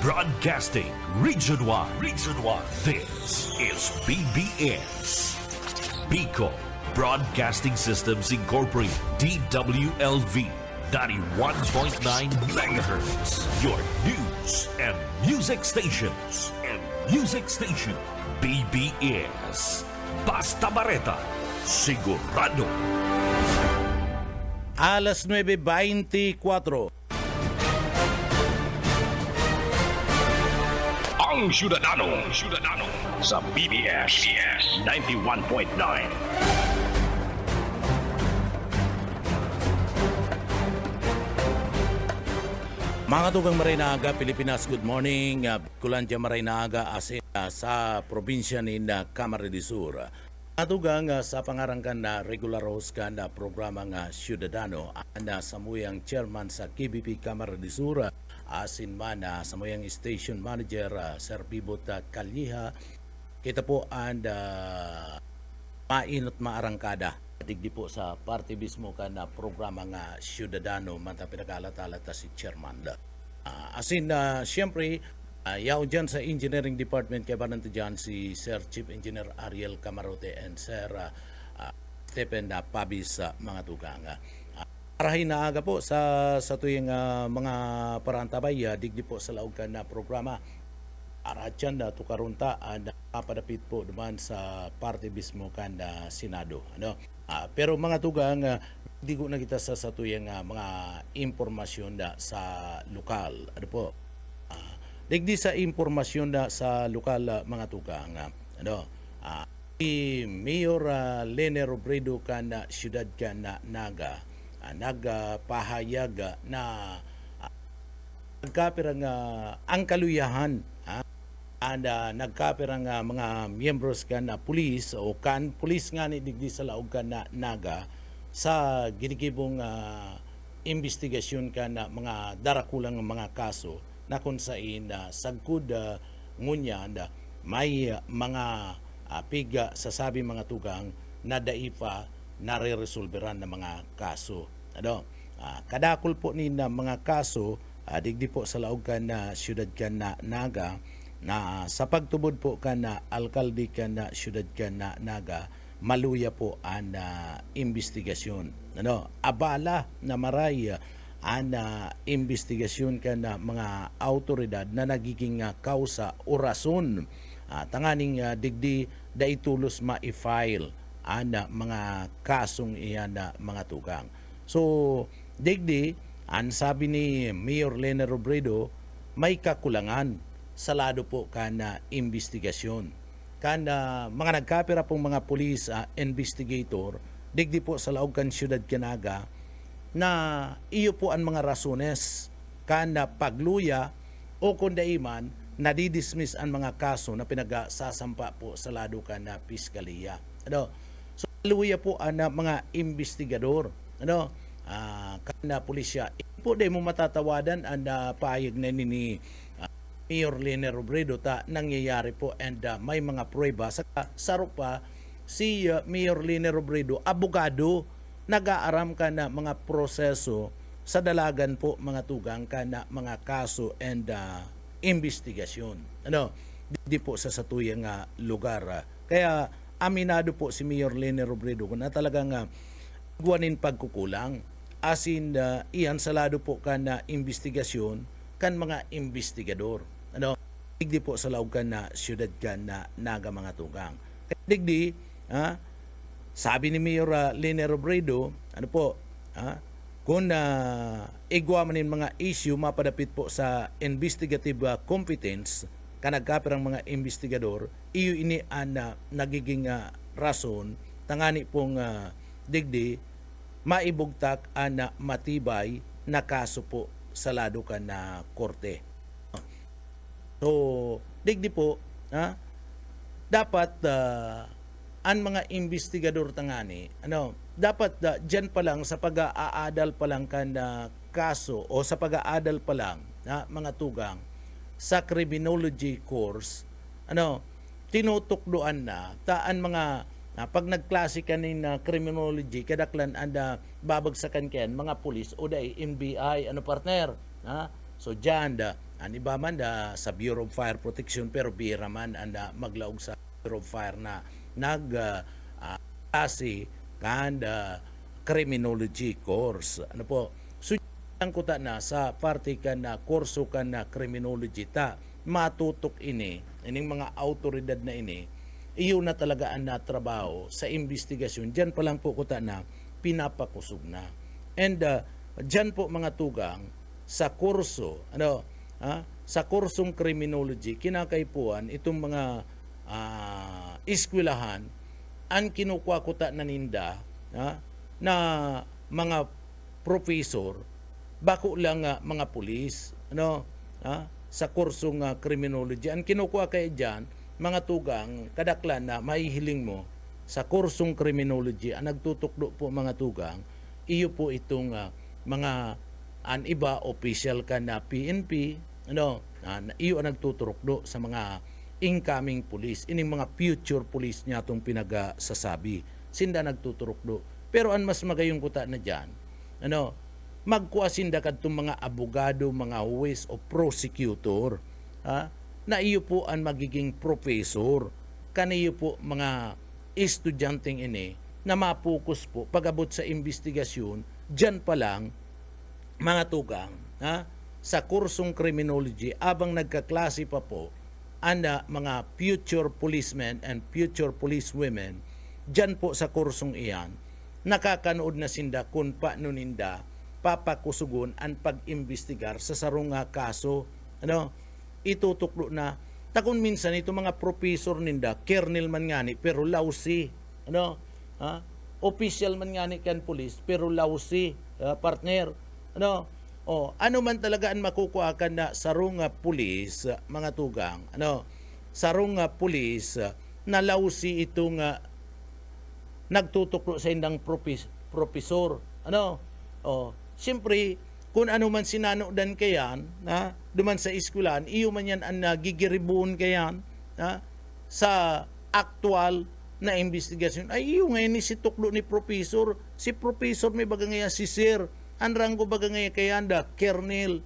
Broadcasting Region 1. Region 1. This is BBS. Bicol Broadcasting Systems Incorporated. DWLV. 91.9 megahertz. Your news and music stations. BBS. Basta Bareta. Sigurado. Alas 9:24. Ang Syudadano sa BBS 91.9. Mga tugang Marinaga, Pilipinas, good morning. Kulandia Marinaga asin sa probinsya ni Camarines Sur. Mga tugang sa pangarangkan na regular host ka na programa nga Syudadano na samuyang chairman sa KBP Camarines Sur asin man samuyang station manager Sir Bibot Calleja. Kita po ang mainot maarangkada. Digdi po sa party mismo ka na programa nga Syudadano manta pinag-alat-alat si chairman. Siyempre, yaw dyan sa engineering department kay bananto dyan si Sir Chief Engineer Ariel Camarote and Sir Stephen Pabis mga tugang. Parahin na aga po sa tuyong mga parantabay, digdi po sa laog ka na programa. Aratyan na tukarunta na papadapit po naman sa party mismo ka na Senado. Pero mga tugang, di ko na kita sa tuyong mga impormasyon na sa lokal. Digdi sa impormasyon na sa lokal mga tugang. Si Mayor Lene Robredo ka na siyudad ka na Naga, nagpahayag na nagkapirang ang kaluyahan nagkapirang mga miyembros ka na pulis o kan pulis nga ni digdi sa laog ka na Naga sa ginikibong investigasyon ka na mga darakulang mga kaso na kung saan sagkud ngunya may mga piga sa sabi mga tugang na daipa nare-resolveran na mga kaso. Kadakol po ni na mga kaso digdi po sa laog ka na siyudad ka na Naga na sa pagtubod po ka na alkalde ka na siyudad ka na Naga maluya po ang investigasyon. Abala na maray ang investigasyon ka na mga autoridad na nagiging kausa o rason tanganing digdi da itulos ma-file ang mga kasong iyan na mga tugang. So digdi ang sabi ni Mayor Lene Robredo may kakulangan sa lado po ka na investigasyon. Kana mga nagkapira pong mga police investigator digdi po sa laog kan siyudad Naga na iyo po ang mga rasones kana pagluya o kundaiman na didismiss ang mga kaso na pinagsasampa po sa lado ka na piskaliya. So luya po ang mga investigador kana pulisya po di mo matatawadan ang pahayag na ni Mayor Lene Robredo nangyayari po and may mga prueba. Saro pa si Mayor Lene Robredo, abogado, nag-aaram ka na mga proseso sa dalagan po mga tugang ka na mga kaso and investigasyon. Di po sa satuyang lugar. Kaya aminado po si Mayor Lene Robredo na talagang guwanin pagkukulang. Asin iyan salado po ka na investigasyon kan mga investigador. Digdi po sa laog ka na siyudad ka na Naga mga tugang. Digdi, sabi ni Mayor Lene Robredo, kung igwa manin mga issue mapadapit po sa investigative competence kanagkapirang mga investigador, iyo ini ang nagiging rason tangani pong digdi maibugtak ang matibay na kaso po sa lado ka na korte. So, digdi po, dapat ang mga investigador tangani, dapat dyan pa lang sa pag-aadal pa lang ka na kaso o sa pag-aadal pa lang mga tugang sa criminology course, tinutukdoan na taan mga pag nagklase ka na criminology kadaklan anda babagsakan ken mga pulis o day NBI partner So diyan an iba man sa Bureau of Fire Protection pero bira man ang maglaog sa Bureau of Fire na klase kan criminology course. Ano po? So ang kuta na sa parte kan na kurso kan na criminology ta matutok ining mga autoridad na iyo na talaga ang natrabaho sa investigasyon. Diyan pa lang po kuta na pinapakusog na. And diyan po mga tugang sa kurso, sa kursong criminology, kinakaipuan itong mga eskwelahan ang kinukuha kuta na ninda na mga professor, bako lang mga pulis, sa kursong criminology. Ang kinukuha kayo dyan, mga tugang, kadaklan na maihiling mo sa kursong criminology, ang nagtutukdo po mga tugang, iyo po itong mga an iba official ka na PNP, iyo ang nagtuturokdo sa mga incoming police, ining mga future police niya itong pinagasasabi. Sinda nagtuturokdo. Pero ang mas magayong kuta na dyan, magkuha sinda kadtong mga abogado, mga huwes o prosecutor, na iyo po ang magiging professor, kaniyo po mga estudyanteng na mapokus po pag-abot sa investigasyon, dyan pa lang, mga tugang, sa kursong criminology, abang nagkaklase pa po, ang mga future policemen and future policewomen, dyan po sa kursong iyan, nakakanood na sinda kung paano ninda papakusugon ang pag-imbestigar sa sarong kaso. Itutuklo na. Takon minsan ito mga professor ninda, kernel man ngani, pero lausi. Official man ngani kan police, pero lausi, partner. Ano man talaga ang makukuha ka na sarong pulis, mga tugang, sarong pulis na lausi itong nagtutuklo sa indang professor. Siyempre, kung ano man sinanodan kayan, duman sa eskwelahan, iyo man yan ang gigiribuon kayan sa aktual na investigasyon. Ay, iyo ngayon si tuklo ni professor. Si professor may baga ngayon si sir. Ang ranggo baga ngayon kayan kernel.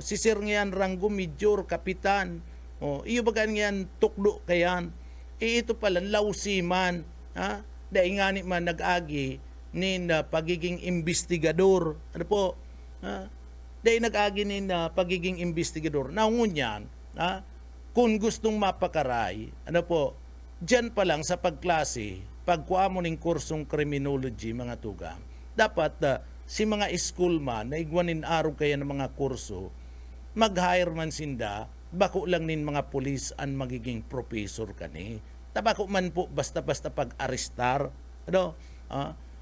Si sir ngayon ranggo major, kapitan. Iyo baga ngayon tuklo kayan. Ito pala, lausiman. Dahil nga ni man nag-agi ni pagiging investigador. Ano po? Dahil nag-agi ni pagiging investigador. Naungunyan, kung gustong mapakaray, dyan pa lang sa pagklase, pagkuha mo ng kursong criminology, mga tugang, dapat si mga schoolman na igwanin araw kaya ng mga kurso, mag-hire man sinda, bako lang nin mga pulis ang magiging professor kani. Tabako man po basta-basta pag-arestar,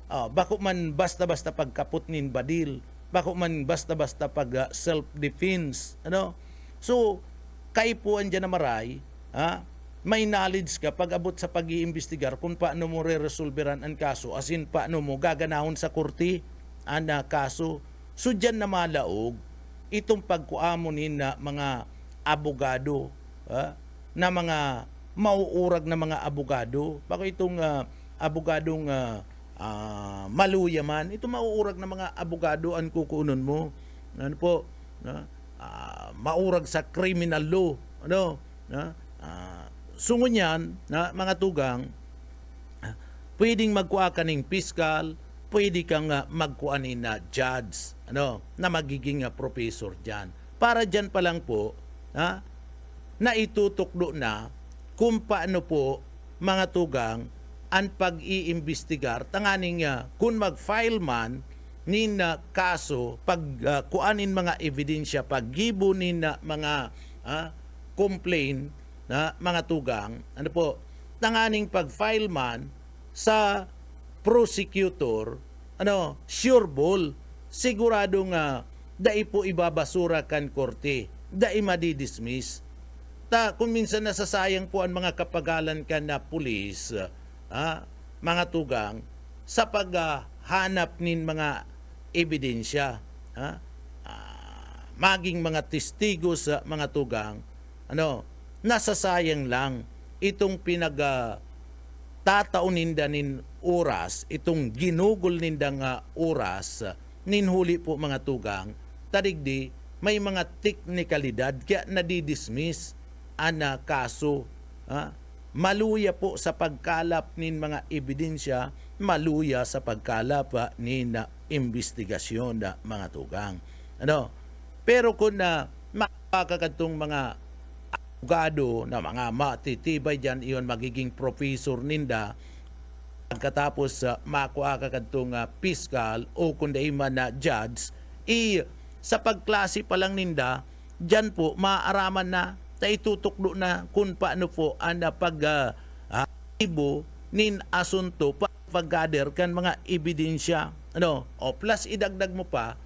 bako man basta-basta pagkaput nin badil, bako man basta-basta pag self-defense. So, kaipuan dyan na maray, may knowledge ka pag abot sa pag-iimbestigar kung paano mo re-resolveran ang kaso, as in paano mo gaganahon sa korte ang kaso. So, dyan na malaog itong pagkuamonin na mga abogado, na mga mauurag na mga abogado. Bako itong abogadong maluyaman, ito mauurag na mga abogado ang kukunon mo. Maurag sa criminal law. Sungon yan, mga tugang, pwedeng magkuha ka ng fiscal, pwede kang magkuhanin na judge, na magiging professor dyan. Para dyan pa lang po, na itutuklo na kung paano po, mga tugang, ang pag-iimbestigar, tanganing kung mag-file man nin kaso, pagkuanin mga ebidensya, paggibunin na mga complaint na mga tugang, tanganing pag-file man sa prosecutor, sure ball, sigurado nga, dai po ibabasura kan korte, dai madidismiss. Kung minsan nasasayang po ang mga kapagalan ka na pulis, mga tugang, sa paghanap nin mga ebidensya, maging mga testigo sa mga tugang, nasasayang lang itong tataon ninda nin oras, itong ginugol ninda nga oras, ninhuli po mga tugang, tadigdi may mga teknikalidad kaya nadidismiss ana kaso. Maluya po sa pagkalap nin mga ebidensya, maluya sa pagkalap nin investigasyon na mga tugang. Pero kung makakatong mga abogado na mga matitibay dyan, iyon magiging professor ninda, pagkatapos makuha ka kadtong fiscal o kundi man na judge, sa pagklase pa lang ninda, dyan po maaraman na itutukdo na kung paano po ang ibo nin asunto pag-gather kan mga ebidensya. Plus idagdag mo pa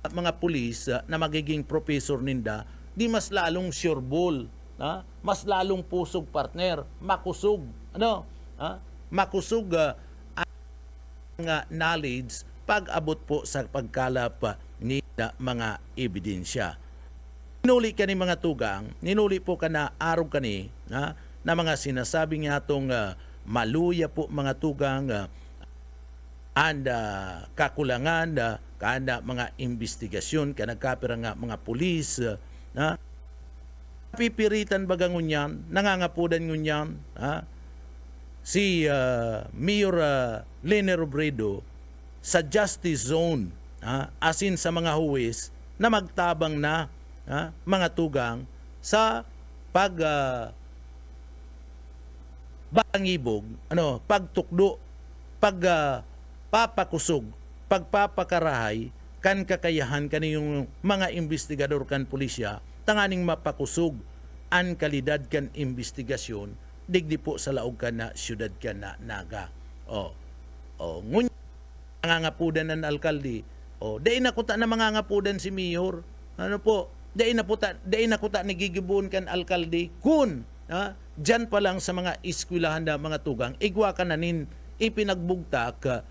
mga pulis na magiging professor ninda, di mas lalong sureball, mas lalong pusog partner, makusog, makusog ang knowledge pag-abot po sa pagkalap ni mga ebidensya. Ninuli ka ni mga tugang, ninuli po ka na araw ka ni na mga sinasabi nga itong maluya po mga tugang and kakulangan kada mga investigasyon ka nagkapira nga mga pulis pipiritan bagang ngunyan, nangangapudan ngunyan si Mayor Lene Robredo sa justice zone asin sa mga huwes na magtabang na mga tugang sa bangibog, pagtukdo, papakusog, pagpapakarahay kan kakayahan kaniyong mga investigador kan pulisya tanganing mapakusog an kalidad kan investigasyon digdi po sa laog kan na syudad kan na Naga. Ngunyan nangangapudan ng alkalde. Dai nakuta na mangangapudan si Mayor. Dai nakuta nagigibon kan alkalde kun dyan pa lang sa mga eskwelahan na mga tugang igwa ka na nin ipinagbugtak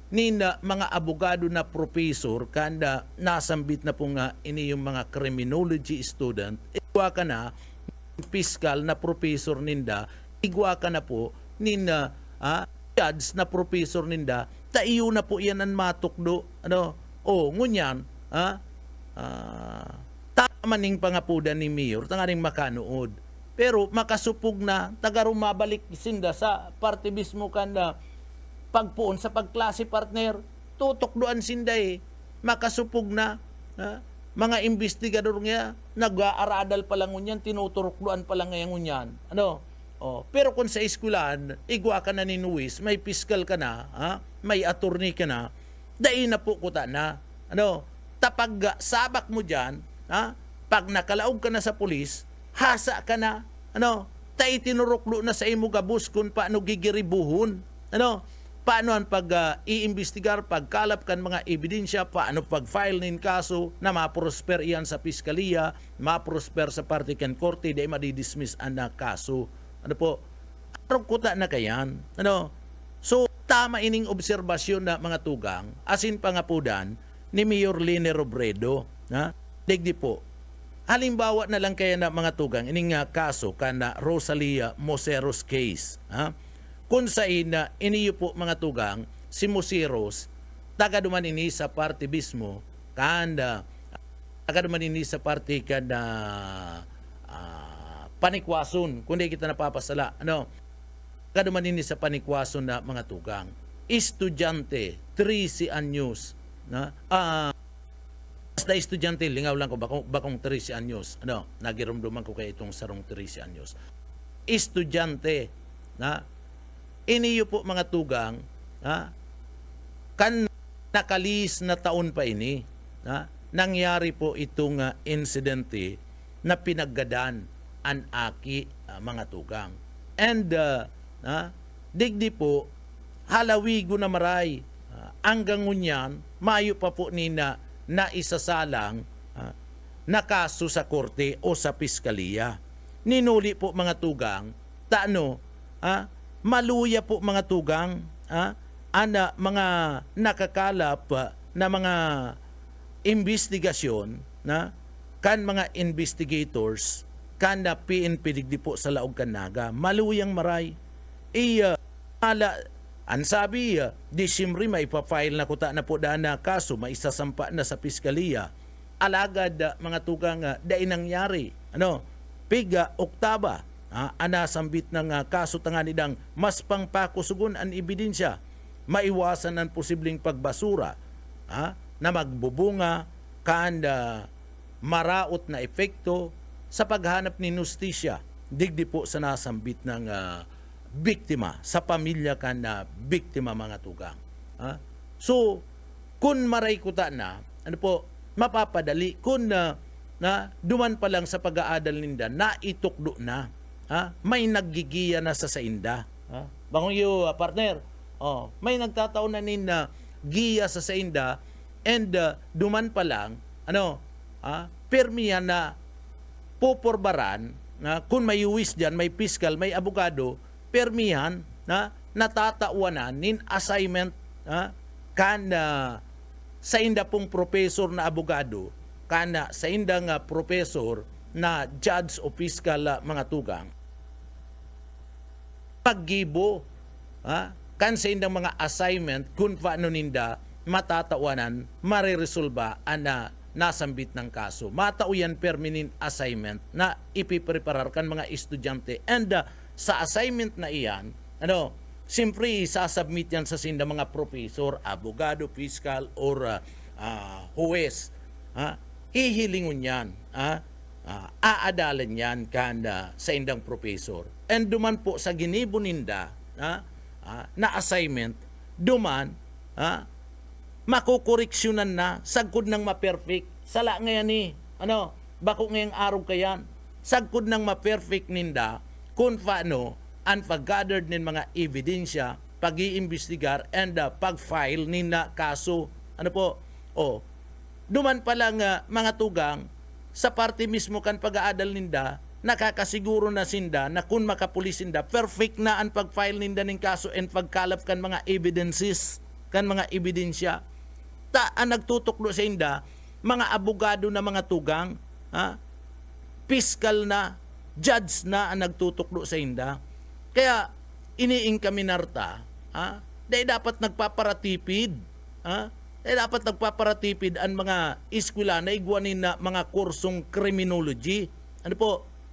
nin mga abogado na professor kanda nasambit na po nga ini yung mga criminology student igwa ka na fiscal na professor ninda igwa ka na po nin judge na professor ninda taiyo na po yan ang matukdo ngunyan tamaning pangapudan ni Mayor tanganing makanood pero makasupog na tagarumabalik sinda sa parte mismo kanda pagpuon sa pagklase partner tutukdoan sinda makasupog na mga investigador nga nag-aaradal pa lang ngunyan tinuturukdoan pa lang ngayon ngunyan pero kung sa eskwelahan igwa ka na ni Nuis may fiscal ka na may attorney ka na dai na po kuta na tapag sabak mo dyan pag nakalaog ka na sa pulis hasa ka na tay tinuruklo na sa imo gabus kung paano gigiribuhon paano ang pag-iimbestigar pagkalap kan mga ebidensya paano pag-file nin kaso na maprosper iyan sa piskaliya maprosper sa parte kan korte di madidismiss ang kaso arong kuta na kayan so tama ining obserbasyon na mga tugang asin pangapudan ni Mayor Lene Robredo digdi po halimbawa na lang kaya na mga tugang ining kaso kana Rosalia Moseros case kung sa ina iniyo po mga tugang si Moseros taga duman ini sa parte mismo kanda taga duman ini sa parte kada panikwason kundi kita napapasala taga duman ini sa panikwason na mga tugang estudyante 13 anyos basta estudyante, lingaw lang ko, bakong 13 anyos. Nagirumduman ko kay itong sarong 13 anyos. Estudyante, iniyo po mga tugang, kan nakalis na taon pa ini, nangyari po itong insidente na pinaggadan ang aki mga tugang. And, digdi po, halawigo na maray, hanggang ngunyan, mayo pa po nina na isasalang na kaso sa korte o sa piskaliya. Ninuli po mga tugang, maluya po mga tugang, mga nakakalap na mga investigasyon, kan mga investigators, kan na PNP digdi po sa laog kan Naga, maluyang maray. Ang sabi, Disyembre may pa-file na kuta na po daan na kaso, may isasampa na sa piskaliya. alagad mga tugang dai nangyari. Piga oktaba anasambit ng kaso tangan idang mas pangpakusugon ang ebidensya, maiwasan ang posibleng pagbasura na magbubunga kan maraot na epekto sa paghanap ni justisya digdi po sa nasambit ng biktima, sa pamilya kan na biktima mga tugang. So, kung maray kuta na, mapapadali, kung duman pa lang sa pag-aadal ninda, na itukdo na, may naggigiya na sa sainda. Bangong iyo, partner, may nagtataon na nin na giya sa sainda, and duman pa lang, permiyan na puporbaran, kung may uwis dyan, may piskal, may abogado, permihan na natatawanan nin assignment kan sa inda pong professor na abogado, kana sa inda nga professor na judge o piskal mga tugang, paggibo kan sa indang mga assignment kung paano ninda matatawanan, mariresolba ana nasambit ng kaso. Matauyan permanent assignment na ipipreparar kan mga estudyante, and sa assignment na iyan, siyempre isasubmit yan sa sinda mga professor, abogado, piskal, or huwes. Hihilingon yan, aadalan yan kanda sa indang professor. And duman po sa ginibo ninda na assignment, duman makukoreksyonan na sagkod ng ma-perfect. Sala ngayon bako ngayong araw kayan, sagkod ng ma-perfect ninda kung paano ang pag-gathered ng mga ebidensya, pag-iimbestigar, and pag-file nina kaso. Duman pa lang mga tugang, sa parte mismo kan pag-aadal ninda, nakakasiguro na sinda na kung makapulis sinda, perfect na ang pag-file ninda ng kaso and pagkalap kan mga evidences, kan mga ebidensya. Ang nagtutuklo sa inda, mga abogado na mga tugang, piskal na, judge na ang nagtutuklo sa inda. Kaya iniing kami narta, dahil dapat nagpaparatipid, dahil dapat nagpaparatipid ang mga eskwela na igwanin na mga kursong criminology.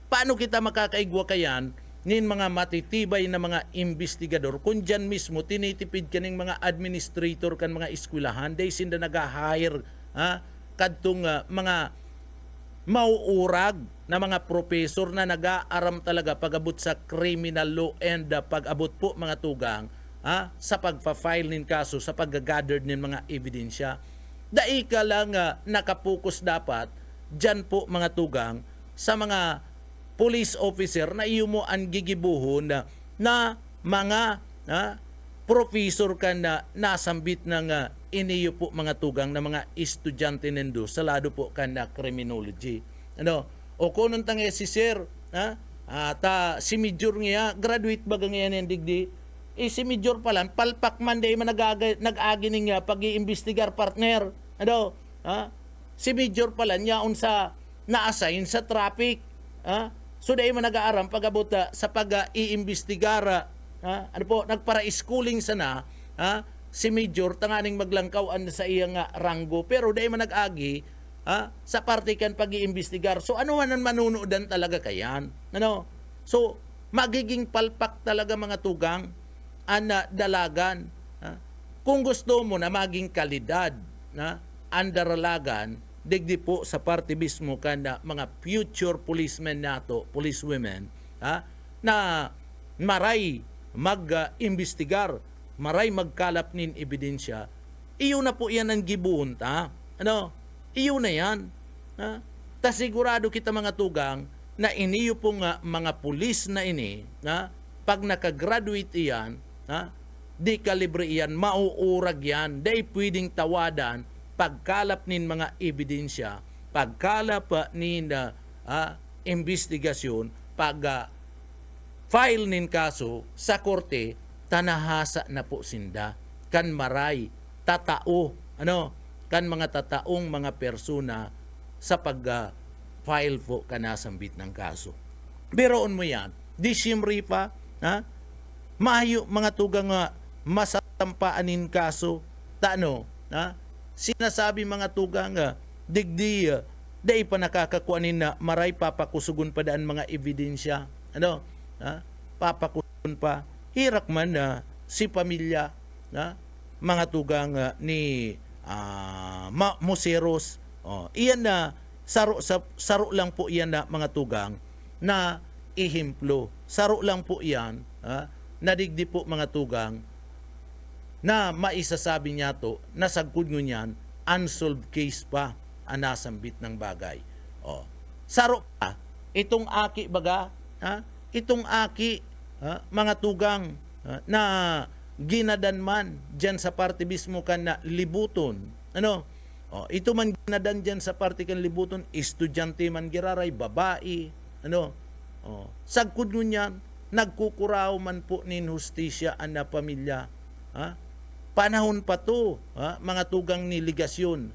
Paano kita makakaigwa kayan nin mga matitibay na mga investigador kung dyan mismo tinitipid ka ng mga administrator kan mga eskwelahan, dahil sinda nag-hire kadtong mga mauurag na mga professor na nag-aaram talaga pag-abot sa criminal law, and pag-abot po mga tugang sa pagpa-file ng kaso, sa pag-gather ng mga ebidensya. Dai ka lang nakapokus dapat dyan po mga tugang sa mga police officer na iyo mo ang gigibuhon na mga professor ka na nasambit ng iniyo po mga tugang na mga estudyante nendo sa lado po ka na criminology. O kung nung si sir, si major niya, graduate ba ngayon yung digdi? Si major pa lang, palpak man day man nag-agi niya pag-iimbestigar partner. Si major pa lang, yaon sa na-assign sa traffic. So day man nag-aaram pag-abot sa pag-iimbestigar, nagpara-schooling sana, si major tanganing maglangkawan sa iyang ranggo, pero day man nag-agi, sa parte kan pag-iimbestigar. So ano man manunuodan talaga kayan. So magiging palpak talaga mga tugang ang dalagan. Kung gusto mo na maging kalidad ang daralagan, digdi po sa parte mismo kan mga future policemen nato, policewomen, na maray mag-imbestigar, maray magkalap nin ebidensya, iyo na po yan ang gibuon ta. Iyo na yan. Sigurado kita mga tugang na iniyo pong mga pulis na ini, pag nakagraduate iyan, di kalibre iyan, mauurag yan, di pwedeng tawadan, pagkalap nin mga ebidensya, pagkalap nin investigasyon, pag file nin kaso sa korte, tanahasa na po sinda, kan maray, tatao, kan mga tataong mga persona sa pag-file po kanasambit ng kaso. Biroon mo yan, di siyempre pa, mayo mga tugang masatampaanin kaso, sinasabi mga tugang digdi dai pa nakakakuanin na maray papakusugon pa daan mga ebidensya. Papakusugon pa. Hirak man na si pamilya, mga tugang ni Museros. Iyan na, saro lang po iyan na mga tugang na ihimplo. Saro lang po iyan, na digdi po mga tugang, na maisasabi niya to, na sagkod nyo niyan, unsolved case pa ang nasambit ng bagay. Saro pa, itong aki baga, itong aki, mga tugang, na ginadan man dyan sa parte mismo kan na libuton. Ito man ginadan dyan sa parte kan libuton, estudyante man giraray, babae, sagkod nyo niyan, nagkukuraw man po nin hustisya ang na pamilya. Panahon pa to, mga tugang ni ligasyon.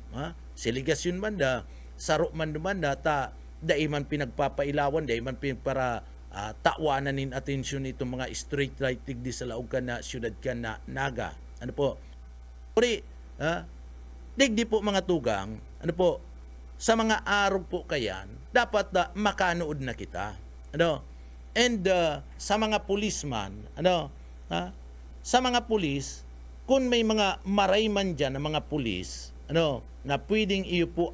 Si ligasyon man da, saro man naman da, dai man pinagpapailawan, dai man para tawanan nin atensyon itong mga street light digdi sa laog ka na syudad ka na Naga. Uri, digdi po mga tugang, sa mga araw po kayan, dapat makanood na kita. And sa mga policeman, sa mga pulis, kung may mga marayman dyan na mga pulis, na pwedeng iyo po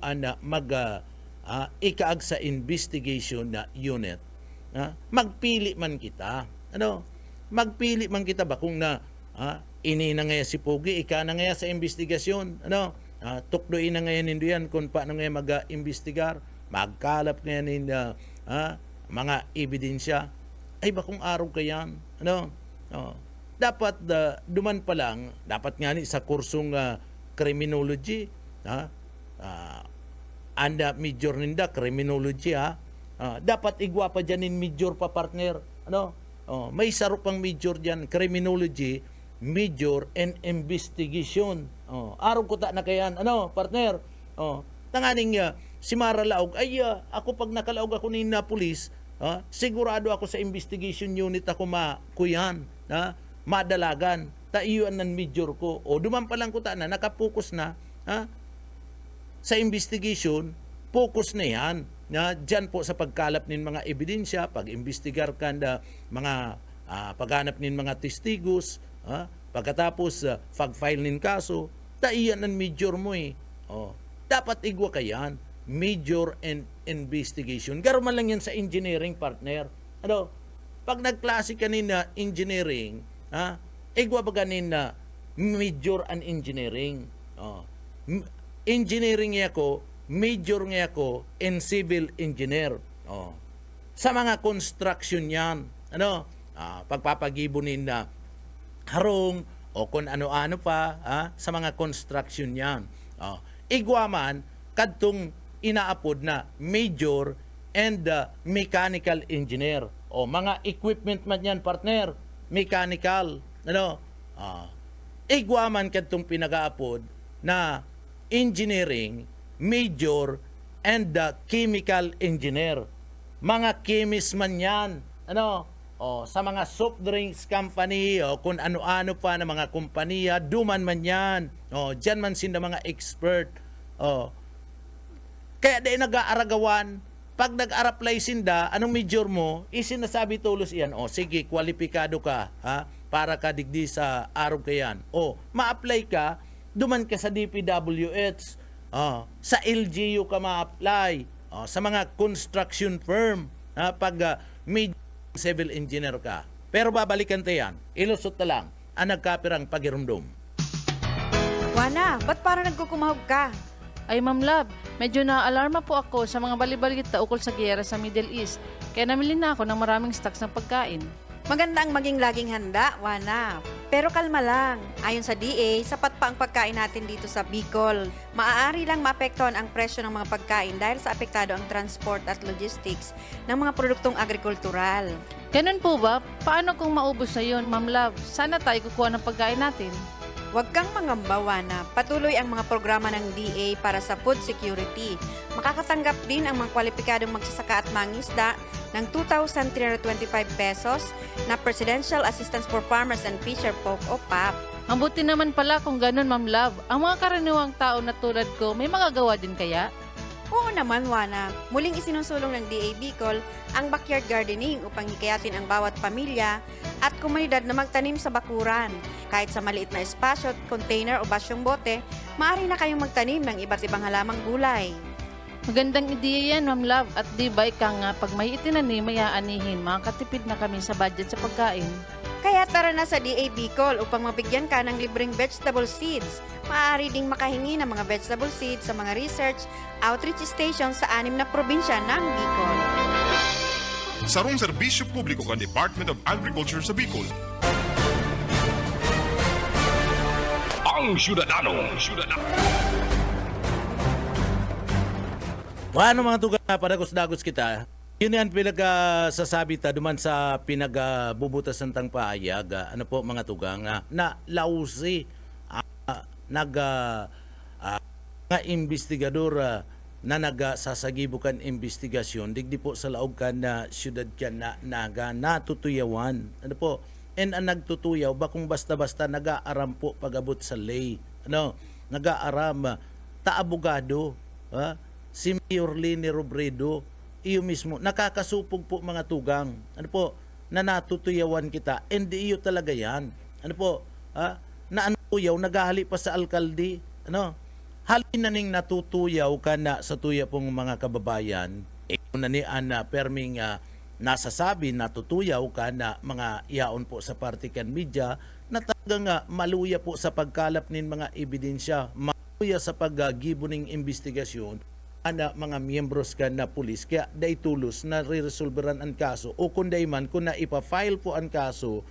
ikaag sa investigation na unit, magpili man kita. Magpili man kita ba kung na ini na ngaya si Pogi, ika na ngaya sa investigasyon, tukdoin na ngayon hindi yan kung paano ngaya mag-investigar, magkalap ngayon mga ebidensya. Ay ba kung araw kayan? Dapat duman pa lang, dapat nga ni sa kursong criminology, anda major ninda criminology, dapat igwa pa dyan in major pa partner. May saro pang major dyan, criminology, major and investigation. Araw ko ta na kayan, partner. Tanganing si Mara Laog, ay ako pag nakalaog ako ni na pulis, sigurado ako sa investigation unit ako makuyan, madalagan, taiyuan ng major ko. Duman pa lang ko ta na, nakapokus na, sa investigation, focus na yan, dyan po sa pagkalap ng mga ebidensya, pag-imbestigar ka na mga paghanap ng mga testigos, pagkatapos pag-file ng kaso, taiyan ang major mo dapat igwa ka yan, major and investigation. Garo man lang yan sa engineering, partner. Pag nagklase ka na engineering, igwa ba ganin na major and engineering? Engineering nga ako, major nga ako in civil engineer. Sa mga construction yan, pagpapagibunin na harong o kung ano-ano pa, sa mga construction yan. Igwa man, kadtong inaapod na major and mechanical engineer. Mga equipment man yan, partner, mechanical. Igwa man kadtong pinag-aapod na engineering, major, and chemical engineer. Mga chemist man yan. Sa mga soft drinks company, kung ano-ano pa na mga kumpanya, duman man yan. Dyan man sila mga expert. Kaya di nag-aaragawan, pag nag-araplay sinda, anong major mo, isinasabi tulos iyan, sige, kwalipikado ka, para ka digdi sa araw kayan. Ma-apply ka, duman ka sa DPWH, sa LGU ka ma-apply, sa mga construction firm, pag major civil engineer ka. Pero babalikan tayo yan, ilusot na lang, ang nagkapirang pagirumdum. Wana, ba't parang nagkukumahog ka? Ay, Ma'am Love, medyo na-alarma po ako sa mga balibalita ukol sa giyera sa Middle East. Kaya namili na ako ng maraming stocks ng pagkain. Maganda ang maging laging handa, Wana. Pero kalma lang. Ayon sa DA, sapat pa ang pagkain natin dito sa Bicol. Maaari lang maapektuhan ang presyo ng mga pagkain dahil sa apektado ang transport at logistics ng mga produktong agrikultural. Ganun po ba? Paano kung maubos na yun, Ma'am Love? Sana tayo kukuha ng pagkain natin. Huwag kang mangamba, Wana. Patuloy ang mga programa ng DA para sa food security. Makakatanggap din ang mga kwalipikadong magsasaka at mangisda ng 2,325 pesos na Presidential Assistance for Farmers and Fisher Folk o PAP. Mabuti naman pala kung ganun, Ma'am Love. Ang mga karaniwang tao na tulad ko, may magagawa din kaya? Oo naman, Wana. Muling isinusulong ng DA Bicol ang backyard gardening upang hikayatin ang bawat pamilya at komunidad na magtanim sa bakuran. Kahit sa maliit na espasyo, container o basyong bote, maaari na kayong magtanim ng iba't ibang halamang gulay. Magandang ideya yan, Ma'am Love. At di ba ika nga, pag may itinanim, may aanihin, makakatipid na kami sa budget sa pagkain. Kaya tara na sa DA Bicol upang mabigyan ka ng libreng vegetable seeds. Maaari ding makahingi ng mga vegetable seeds sa mga research outreach station sa 6 na probinsya ng Bicol. Sarong serbisyo publiko kan Department of Agriculture sa Bicol. Ang Syudadano. Ano mga tuga na padagos-dagos kita? Yun yan pinagsasabi ta duman sa pinagbubutas ng tang paayag. Ano po mga tugang na lausi nga investigador na nagsasagibukan investigasyon digdi po sa laog kan na syudad kan na naga natutuyawan. Ano po? And ang nagtutuyaw bakung basta-basta nag-aaram po pagabot sa lay. Ano? Nag-aaram ta abogado, si Mayor Leni Robredo, iyo mismo nakakasupog po mga tugang. Ano po? Na natutuyawan kita. And iyo talaga yan. Ano po? Na tuyaw, naghahali pa sa alkalde. Ano? Halin na ning natutuyaw ka na sa tuya pong mga kababayan. Na ni Ana Perming nasasabi, natutuyaw ka na mga iyaon po sa partikan media na talagang maluya po sa pagkalap nin mga ebidensya, maluya sa paggibo ning investigasyon ana mga miyembros ka na pulis. Kaya day tulos na re-resolveran ang kaso o kung day man, kung na ipa-file po ang kaso,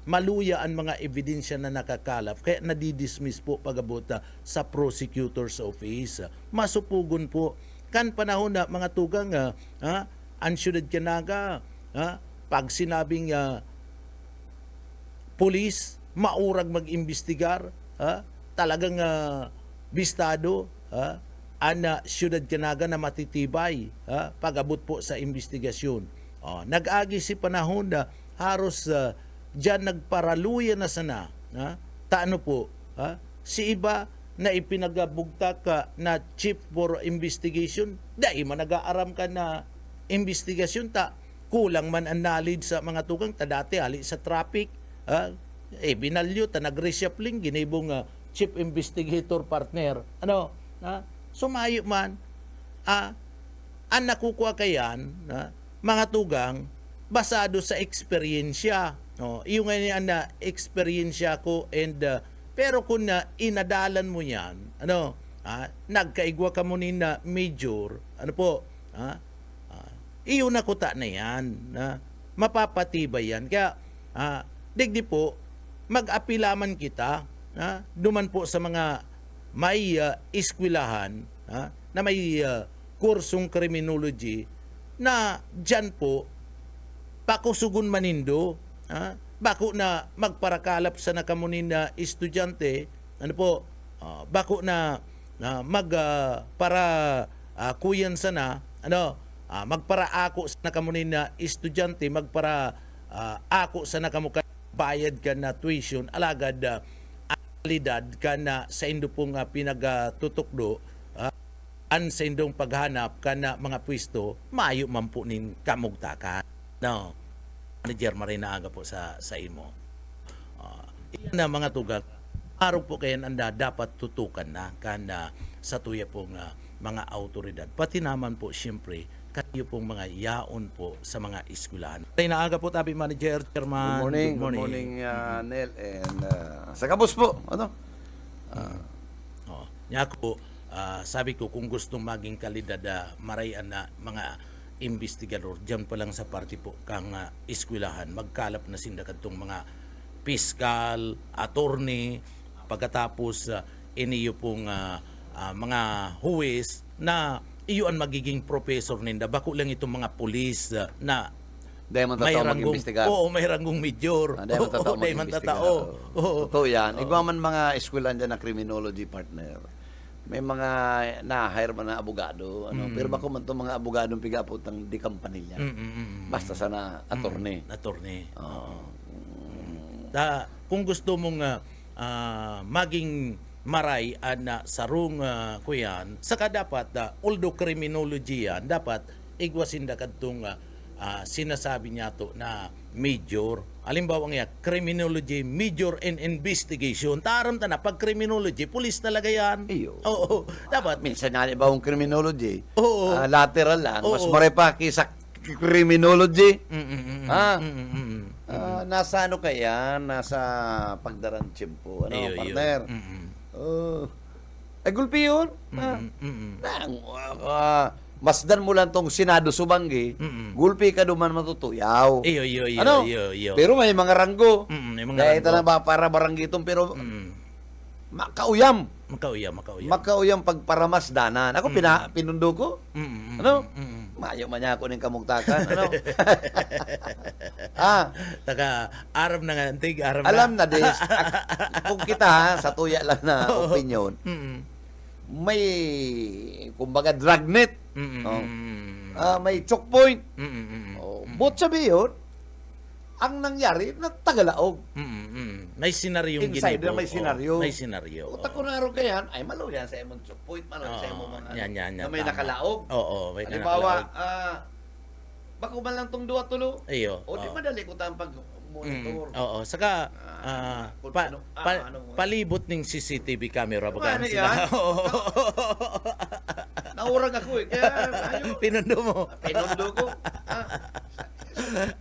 maluya ang mga ebidensya na nakakalap kaya nadidismiss po pagabota sa prosecutor's office. Masupugon po kan panahon na mga tugang ang syudad kanaga pag sinabing pulis maurag mag-imbestigar, talagang bistado ana syudad kanaga na matitibay pagabot po sa investigasyon. Nag-agi si panahon na haros diyan nagparaluya na sana. Taano po? Si iba na ipinagabugtak ka na chief for investigation, dahil man nag-aaram ka na investigasyon ta. Kulang man ang knowledge sa mga tugang ta dati ali sa traffic. Binalyo ta nag-reshuffling ginibong chief investigator partner. Ano? Sumayo man ang nakukuha kayan mga tugang basado sa eksperyensya. Yung nga na eksperyensya ko and pero kung inadalan mo yan, nagkaigwa ka mo na major, ano po, iyon na kuta na yan, mapapatibay yan. Kaya, digdi po, mag-apilaman kita, duman po sa mga may eskwelahan, na may kursong criminology, na dyan po, pakusugun manindo, bako na magparakalap sa nakamunin na estudyante, ano po, bako na para kuyan sana, magpara ako sa nakamunin na estudyante, magpara ako sa nakamuka bayad ka na tuition, alagad alidad ka na sa indo pong pinagtutukdo, an sa indong paghanap ka na mga pwesto, maayo man po nin kamugtakan. No. Manager Marina Aga po sa imo. Iyan na mga tugang, araw po kayo anda dapat tutukan na kana sa tuya pong mga autoridad. Pati naman po siyempre kayo pong mga yaon po sa mga eskwelahan. Marina Aga po, Tabi Manager, Chairman. Good morning, Nel. And sa kabus po, ano? Niya ko, sabi ko kung gustong maging kalidad marayan na mga investigador, dyan pa lang sa party po kang eskwelahan, magkalap na sinda kadtong mga piskal, attorney, pagkatapos iniyo pong mga huwes na iyo ang magiging professor ninda. Bako lang itong mga pulis na Dahil man tatao mag-imbestigar. Oo, may ranggong major. Dahil man tatao mag-imbestigar. Totoo yan. Oo. Igwa man mga eskwelahan dyan na criminology partner. May mga na-hire man na abogado, pero bako man to mga abogadong pigaputang di kampanilya. Basta sana attorney. Attorney. Kung gusto mong maging maray na sarong kuyan saka dapat although criminology yan dapat igwasin da kadtong sinasabi niya to na major halimbawa nga criminology major and investigation taram ta na pag criminology pulis talaga yan Iyo. oo dapat Minsan nga ba yung criminology, Oo. lateral lang, mas Oo. maray pa kaysa criminology. ah Nasa ano kaya? Nasa pagdaran tiyempo. Ano, Iyo, iyo. partner? Gulpi yun. Masdan mo lang tong Senado Subanggi, gulpi ka duman matutuyaw. iyo iyo iyo Ano? iyo Pero may mga ranggo. may mga Kaya ito ranggo. lang ba para baranggitong pero makauyam. Makauyam pagparamas danan. Ako pinundo ko. Ano? Mayo man niya ako ng kamugtakan. Ano? Taka aram na nga antig aram Alam na des. Kung kita sa tuya lang na opinion, may kumbaga dragnet. May choke point. But sabi yun, ang nangyari, nagtagalaog. May senaryo Insider, may senaryo. May senaryo. Utak ko na rin kayan, ay malo yan sa imong choke point, malo sa imong mga yan, na may tama. nakalaog. Oo, may Halimbawa, nakalaog. bako man lang tong duwa tulo. Iyo. O di madali ko tayong pag-monitor. Oo, saka kung palibot ng CCTV camera baga Ano sila. yan? Oo. Naurag ako eh. Kaya, ayun, Pinundo mo. pinundo ko.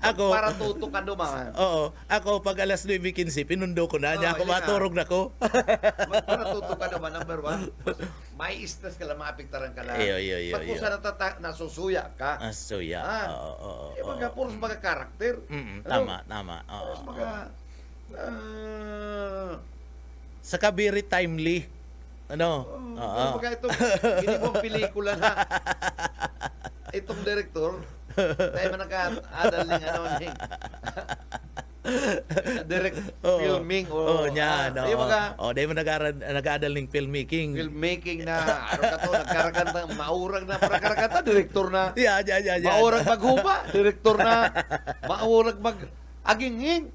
Ako, Para tuto ka dumaan. oo, ako pag alas 9:15 pinundo ko na, niya ako yun nga. maturog na ko. Para tuto ka naman, number one. May stress ka lang, maapektaran ka lang. Iyo. Pag kung saan nasusuya ka. So yeah. Oo. Eh, mga puros mga karakter. Tama. Puros Oo. mga... Saka very timely. Ano? Oo. Kumbaga itong ginibong pelikula na itong director tayo man naka-adal ng ano ng direct filming o yan. yung mga Dahil mo nag-aaral ng filmmaking. filmmaking na ano ka to nagkarakanta maurag na para karakanta director na Yeah. maurag maghuba director na maurag mag aginging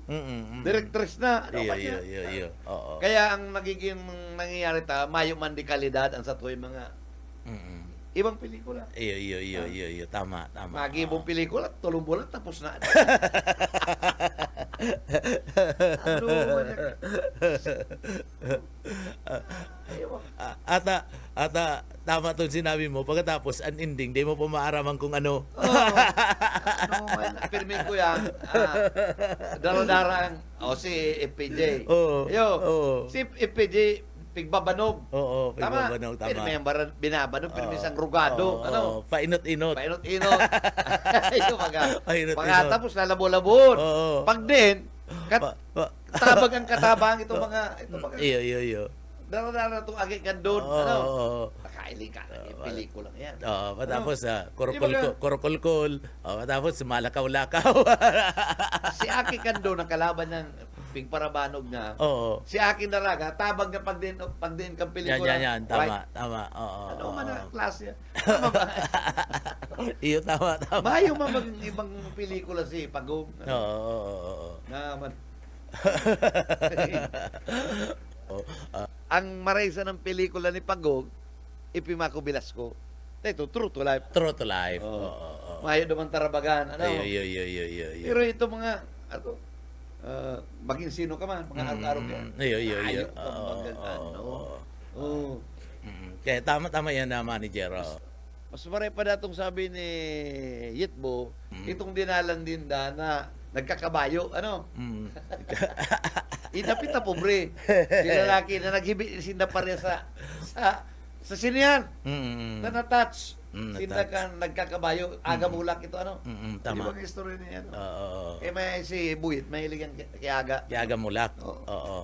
directress na ano pa niya? Iyo. Oo. Kaya ang nagiging nangyayari mayo man di kalidad ang sa tuwing mga ibang pelikula. Iyo. Tama. Magibong pelikula, tulong bulan, tapos na. Ano? Ata, tama itong sinabi mo. Pagkatapos, an ending, di mo pa maaraman kung ano. Pirmin ko yan. Dara-darang. Si FPJ. Oo. Si FPJ, pigbabanog. Oo, Tama. pigbabanog, tama. Binabanog, pirmin sang rugado. Ano? Painot-inot. Painot-inot. Ito Painot-inot. tapos lalabo-labon. Oo. Pag din, tabag ang katabang ito mga Iyo. dara-dara itong agi ka doon. Oo. Nakaili ka na yung pelikula yan. Patapos, Di korokol-kol. Patapos, malakaw-lakaw. Si Aki Kando ang kalaban ng pigparabanog na. Oo. Si Aki Daraga, tabag na pag din kang pelikula. Yan. Right? Tama. Oo. Ano man ang klase yan? Tama ba? Iyo, tama. Mayo man ibang pelikula si Pagong. Oo. Naman. Ang maraysa ng pelikula ni Pagong, Ipimako Velasco. Ito, true to life. True to life. Oo. Oo. Mayo naman tarabagan. Ano? Iyo. Pero ito mga, maging sino ka man, mga araw-araw yan. Iyo. Ayok kang magagano. Oo. Kaya tama yan na, manager. Mas maray pa datong sabi ni Yitbo, itong dinalan din na nagkakabayo, ano? Inapit na pobre. Si lalaki na naghibi, sinda pa rin sa sinihan. Na na-touch. Sinda ka nagkakabayo, aga mulak ito, ano? Tama. Di ba ang story niya? No? Oo. May si Buhit, may hiligan kay Aga. Yaga Mulak. Oo. Oo.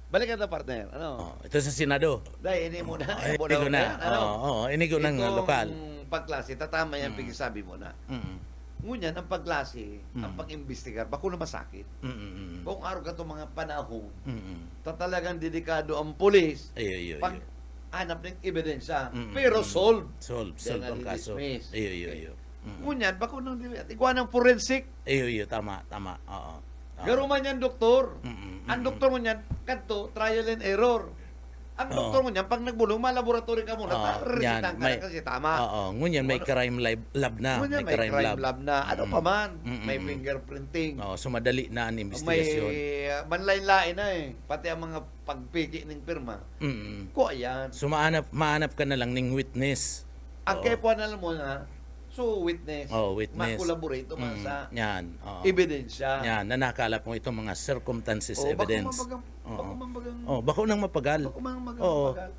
Balikan na partner, ano? Ito sa Senado. Dahil ini mo na. Inigo na. Oo, inigo ng lokal. Itong pagklase, tatama yan, sabi mo na. Ngunyan, ang pagklase, ang pag-imbestigar, bako na masakit. Kung araw ka itong mga panahon, talagang dedikado ang pulis, Iyo. pag hanap ng ebidensya, pero solve. Solve ang kaso. Dismiss. Iyo. Ngunyan, bako nang iguan ng forensic. Iyo, tama. Oo. Garo man yan, doktor. Ang doktor mo niyan, kanto, trial and error. Ang doktor mo niyan, pag nagbulong, malaboratory ka muna. Resitahan ka na kasi tama. Oo, ngunyan may crime lab na. Ngunyan, may crime lab na. Ano pa man, may fingerprinting. Sumadali na ang May investigasyon. manlain-lain na eh. Pati ang mga pagpiki ng pirma. Ko ayan. So maanap ka na lang ng witness. Ang kepo na lang mo na, so witness. Witness. Makulaborate man sa Yan. ebidensya. Yan, nanakala mo itong mga circumstances Oh, evidence. Bako nang mapagal.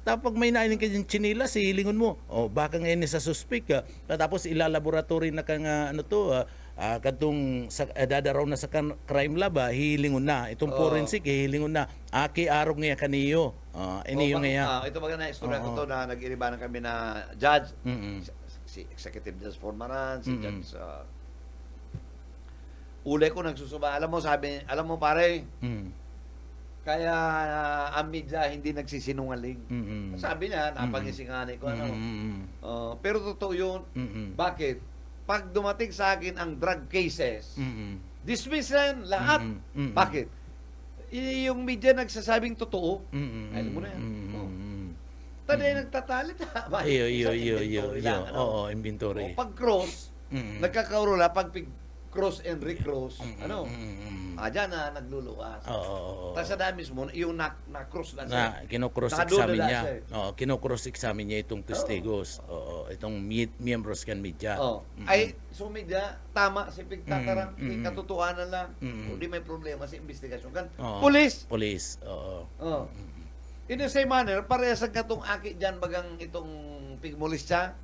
Tapos may nailing ka yung chinila, sihilingon mo. Baka ngayon sa suspect ka. Tapos ilalaboratory na ka nga, katong dadaraw na sa crime lab, hihilingon na. Itong forensic, hihilingon na. Aki arog nga kaniyo. Iniyo nga. Ito baga na istorya ko to na nag-iribanan kami na judge. Si Executive Judge Formanan, si Judge Ule ko nagsusuba. Alam mo pare, kaya ang media hindi nagsisinungaling. Sabi niya, napagisinganay ko. Pero totoo yun. Bakit? Pag dumating sa akin ang drug cases, dismiss yan lahat. Bakit? Yung media nagsasabing totoo. Alam mo na yan. Taday nagtatalit ha. Iyo. Oo, inventory. Pag cross, nagkakarola pag cross and recross, dyan na nagluluwas. Tapos sa dami mismo, yung na-cross na siya. Kinocross-examine niya. Kinocross-examine niya itong testigos. Itong miyembros kan media. Ay, so media, tama, si pigtatarang, katotohanan lang. Hindi may problema sa investigasyon. Kan, police! Police, In the same manner, parehas ang katong aki dyan bagang itong pigmulis siya.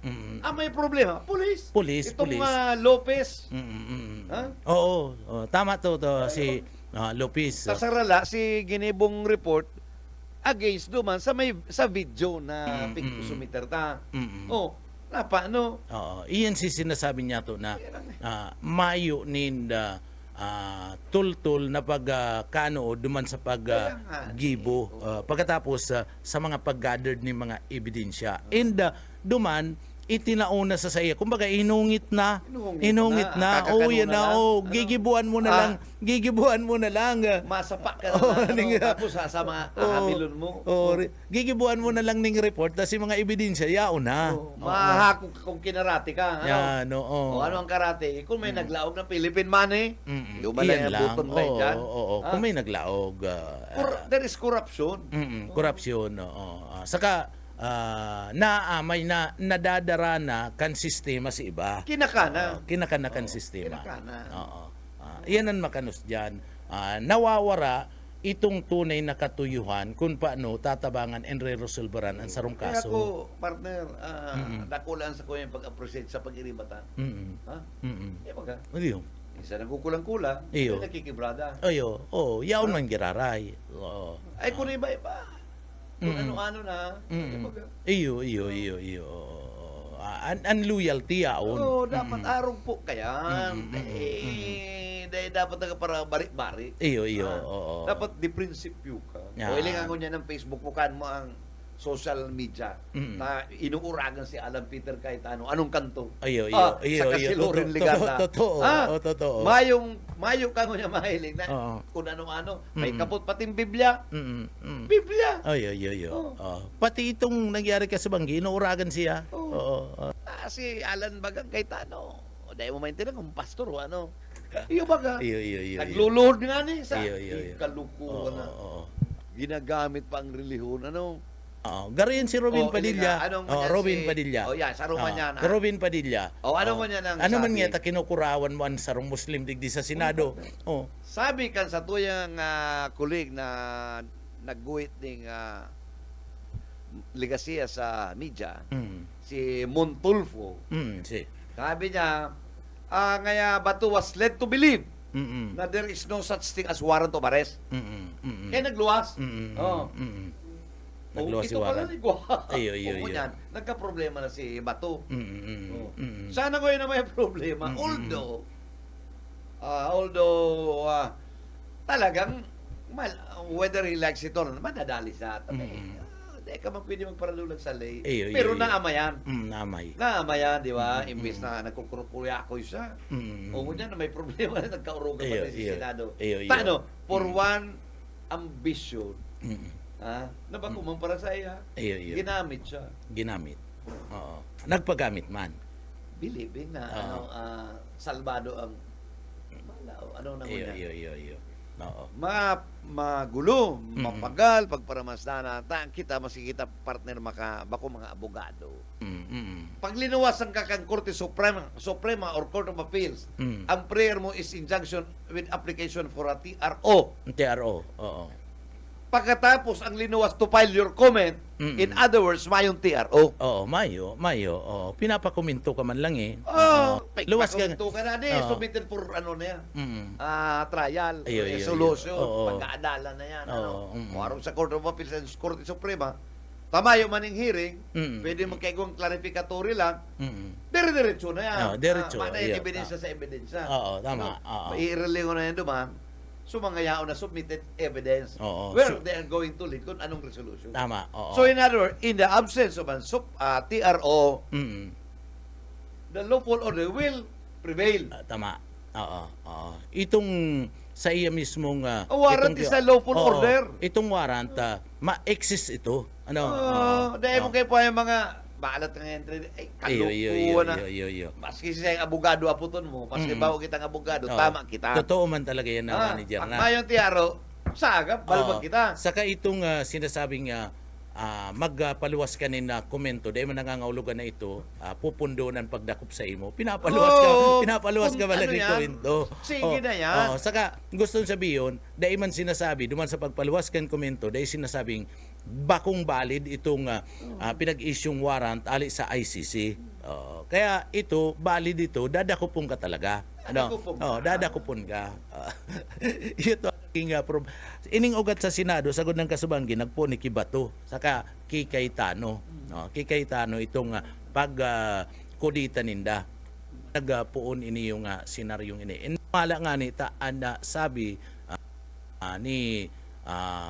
May problema. Police. Itong Lopez. Oo, tama to si Lopez. Tasarala, si ginibong report against duman sa video na pigsumitter ta. Paano? Iyan si sinasabi niya to na mayo ninda tultul na pagkano duman sa paggibo pagkatapos sa mga pag-gathered ni mga ebidensya and duman itinauna sa saya kumbaga inungit na yan na gigibuan mo na lang Masapa ka na tapos sa habilon mo gigibuan mo na lang ning report kasi mga ebidensya yaon na mahakot kung kinarate ka ano ang karate kung may naglaog ng Philippine money iyan lang kung may naglaog there is corruption saka may nadadara na kan sistema sa iba. Kinakana kan sistema. Yan ang makanos dyan. Nawawara itong tunay na katuyuhan kung paano tatabangan and re-resolveran ang sarong kaso. Kaya ko, partner, nakulaan sa ko yung pag-appreciate sa pag-iribatan. Baga? Iyo. Isa nagkukulang-kulang, isa nakikibrada. Yaon man giraray. Ay, kung iba-iba. Kung ano-ano na. Iyo. An loyalty yaon. Dapat arong po kaya. Dapat para bari-bari. Iyo. Dapat di prinsipyo ka. O ilingan ko niya ng Facebook, bukan mo ang social media na inuuragan si Alan Peter kahit anong kanto. Sa Kasilurin Ligata. Totoo. Mayo ka niya mahiling na kung ano-ano. May kapot pating Biblia. Biblia. Pati itong nangyari ka sa Banggi, inuuragan siya. Si Alan Bagang kahit ano. Dahil mo maintindihan kung pastor o ano. Iyo baga. Nagluluhod nga ni sa kalukuhan na. Ginagamit pa ang relihiyon. Garin si Robin Padilla. Robin Padilla. Sa Romanya na. Robin Padilla. Ano man yan ang ano man sabi? nga kinukurawan mo ang sarong Muslim digdi sa Senado. Sabi kan sa tuyang kulig na nagguhit ng ligasiya sa media, si Montulfo. Sabi niya, ngaya Bato was led to believe na there is no such thing as warrant of arrest. Kaya nagluwas. Nagluwas si ito pala warrant. ni Gua. Iyo. Nagka-problema na si Bato. Sana ko yun na may problema. Although talagang whether he likes it or not, madadali sa hindi ka man pwede magparalulag sa lay. Iyo, Pero iyo. naamayan. Namay. Naamayan, di ba? Imbis na nagkukurukuya ako siya. Mm. O niya na may problema na nagkaurugan pa Iyo, rin sa iyo. Senado. Iyo, iyo. Paano? For one ambition, Mm. na ba kumampara sa iya, Iyo, iyo. ginamit siya. Ginamit. Oo. Nagpagamit man. Believing na salbado ang ano na Iyo, niya. iyo, iyo, iyo. Oo. Magulo, mapagal, pagparamasdana, kita masikita partner bako mga abogado. Pag linuwasan ka kang Korte Suprema or Court of Appeals, ang prayer mo is injunction with application for a TRO. TRO. Oo. Pagkatapos ang linuwas to file your comment, in other words, mayong TRO. Oo, Mayo. Oo. Pinapakominto ka man lang eh. Luwas Luwas ka. ka na submitted for ano na yan. Trial, Ayo, ayo, resolution, ayo. Oo. pagkaadala na yan. Oo, Warong sa Court of Appeals and Korte Suprema, tamayo man yung hearing, Mm. pwede magkaigong clarificatory lang, Mm. dire-diretso na yan. Diretso, Mana iyo. yung ebidensya sa ebidensya. Oo, tama. Oo. Iirilingo na yan duman, sumangayao na submitted evidence. Oo. Where they are going to lead kung anong resolution. Tama. Oo. So in other words, in the absence of a TRO, Mm. the lawful order will prevail. Tama. Oo. Itong sa iya mismong Warrant is a lawful order. Itong warrant ma-exist ito. Ano? Dahil mo kayo po yung mga balat ng entry, kalukuhan na. Iyo. Maski siya yung abogado aputon mo, maski bago kitang abogado, Oo. tama kita. Totoo man talaga yan na manager na. Mayong tiyaro, sagap, balbag kita. Saka itong sinasabing magpaluwas ka na komento dahil man nangangahulugan na ito pupundonan pagdakop sa imo pinapaluwas ka ba lang Ano ng yan? komento. Sige na yan. Saka gusto sabihin dahil man sinasabi duman sa pagpaluwas kan komento dahil sinasabing bakong valid itong pinag-isyong warrant ali sa ICC. Kaya ito valid ito dadakopon ka talaga. Dadakopon ka. Ito ining ugat sa Senado sagod ng Kasubanggi nagpo ni Kibato saka Kikay Tano. Kikay Tano itong kodita ninda nagpuon ini yung senaryong ini. Mala nga ni sabi ni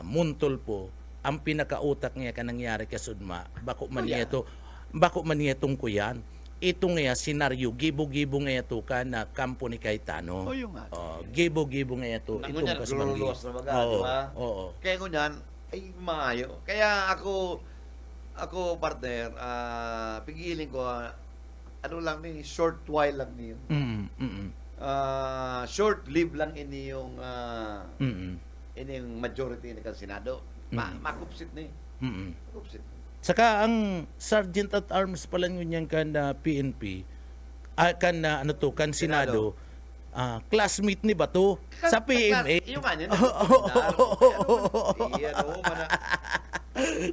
Muntol po ang pinakautak niya kanangyari kasudma bako man niya itong kuyan itong nga senaryo gibo-gibo nga ito ka na kampo ni Cayetano. Yung nga. Gibo-gibo nga ito itong Kasubanggi. Nagluluwas na baga, di ba? Oo. Kaya ko niyan, ay maayo. Kaya ako partner, pigiling ko, ano lang ni, short while lang niyo. Short live lang ini yung ini yung majority ni Senado. Makupsit ni. Makupsit. Saka ang Sergeant at Arms pala ngunyan kan PNP kan Senado classmate ni Bato sa PMA. Yung man yun.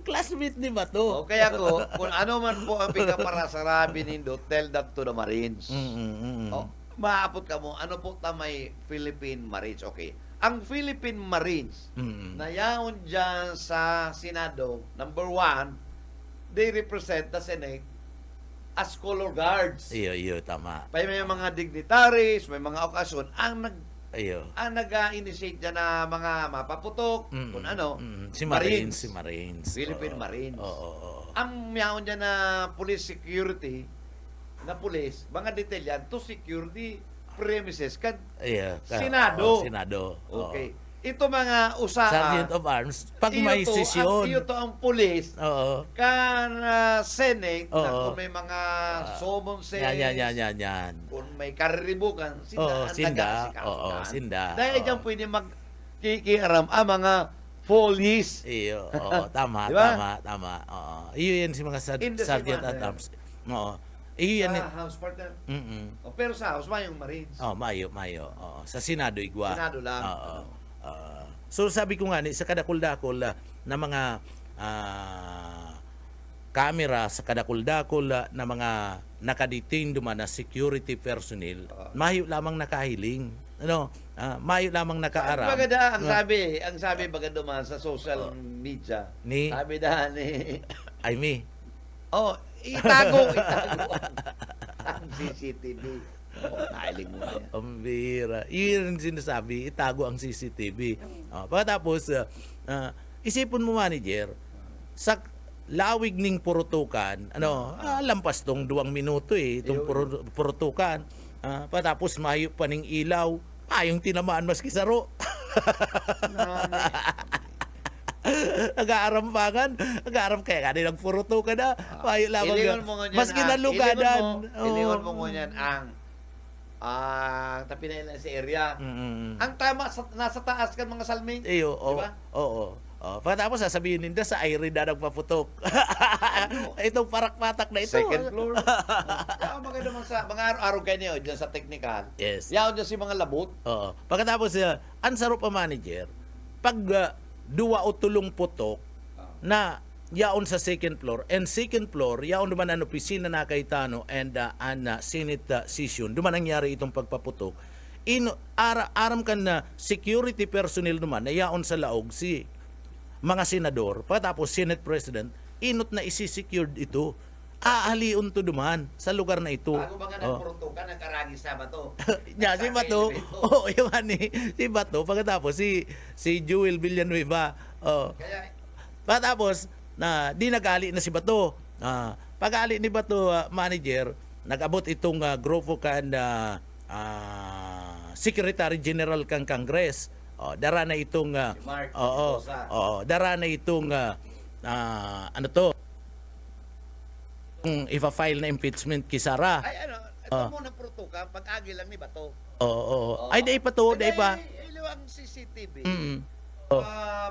Classmate ni Bato. Kaya ko, kung ano man po ang para sa rabi nindo, tell that to the Marines. Maapot ka mo, ano po tamay Philippine Marines? Okay. Ang Philippine Marines, na yaon dyan sa Senado, number 1, they represent the Senate as color guards. Iyo, tama. May mga dignitaries, may mga okasyon, ang nag-initiate dyan na mga mapaputok, kung ano, Si Marines. Philippine Marines. Oo. Ang yaon dyan na police security, na police, mga detail yan, to secure the premises kan Senado. Senado. Okay. Ito mga Sergeant of Arms, pag may sesyon. Ito ang police, kan Senate, na Oo. kung may mga summonses, Yan. kung may kariribukan, Sinda. Sinda. Dahil dyan pwede magkikiaram ang mga police. Iyo, tama, Diba? tama. Iyo yan si mga In the Sergeant same at Arms. Iyo yan. Sa House partner. Pero sa House, may yung Marines. Mayo. Sa Senado igwa. Senado lang. So sabi ko nga ni sa kadakol-dakol na mga camera sa kadakol-dakol na mga nakadetain duman na security personnel, mayo lamang nakahiling. Mayo lamang nakaaram. Bagada ang sabi bagado man sa social media. Sabi da ni itago ang CCTV. Nailing mo na yan. Ang bira. Iyon sinasabi, itago ang CCTV. Pagkatapos, isipon mo, manager, lawig ning purutukan, lampas tong 2 minuto itong purutukan. Patapos mayo pa ning ilaw, ayong tinamaan maski saro. Nag-aaram kaya kaya nagpurutukan na. Mayo lamang. Ilingon mo nga yan, Maski nalugadan. Ilingon mo nga yan ang tapi na yun sa area. Ang tama, nasa taas kan mga salming. Iyo, Diba? oo. Patapos sasabihin ninda sa Irene na nagpaputok. Itong parak-patak na ito. Second floor. Kaya maganda man sa mga araw-araw kayo niyo dyan sa technical. Yes. Yaon dyan si mga labot. Oo. Pagkatapos, ang sarap pa manager, pag duwa o tulong putok na yaon sa second floor, and second floor, yaon naman ang opisina na Cayetano and Senate session, duman nangyari itong pagpaputok, aram kan na security personnel naman na yaon sa laog si mga senador, pagkatapos Senate President, inot na isi-secured ito. Aaliun to duman sa lugar na ito. Bago ba nga nagpurutukan, nagkaragis sa bato? Ya, si Bato. Oo, yung ani, si Bato. Pagkatapos, si Jewel Villanueva. Kaya, Pagkatapos, di nagali na si Bato. Pag-ali ni Bato, manager, nag-abot itong grupo kan Secretary General kang Congress. Dara na itong Si Mark Mendoza. dara na itong ano to? Ipa-file na impeachment kay Sara. ay ano, ito muna purutukan, pag-agi lang ni Bato. Oo. Ay, day pa to, day pa. Iliwang CCTV. Mm.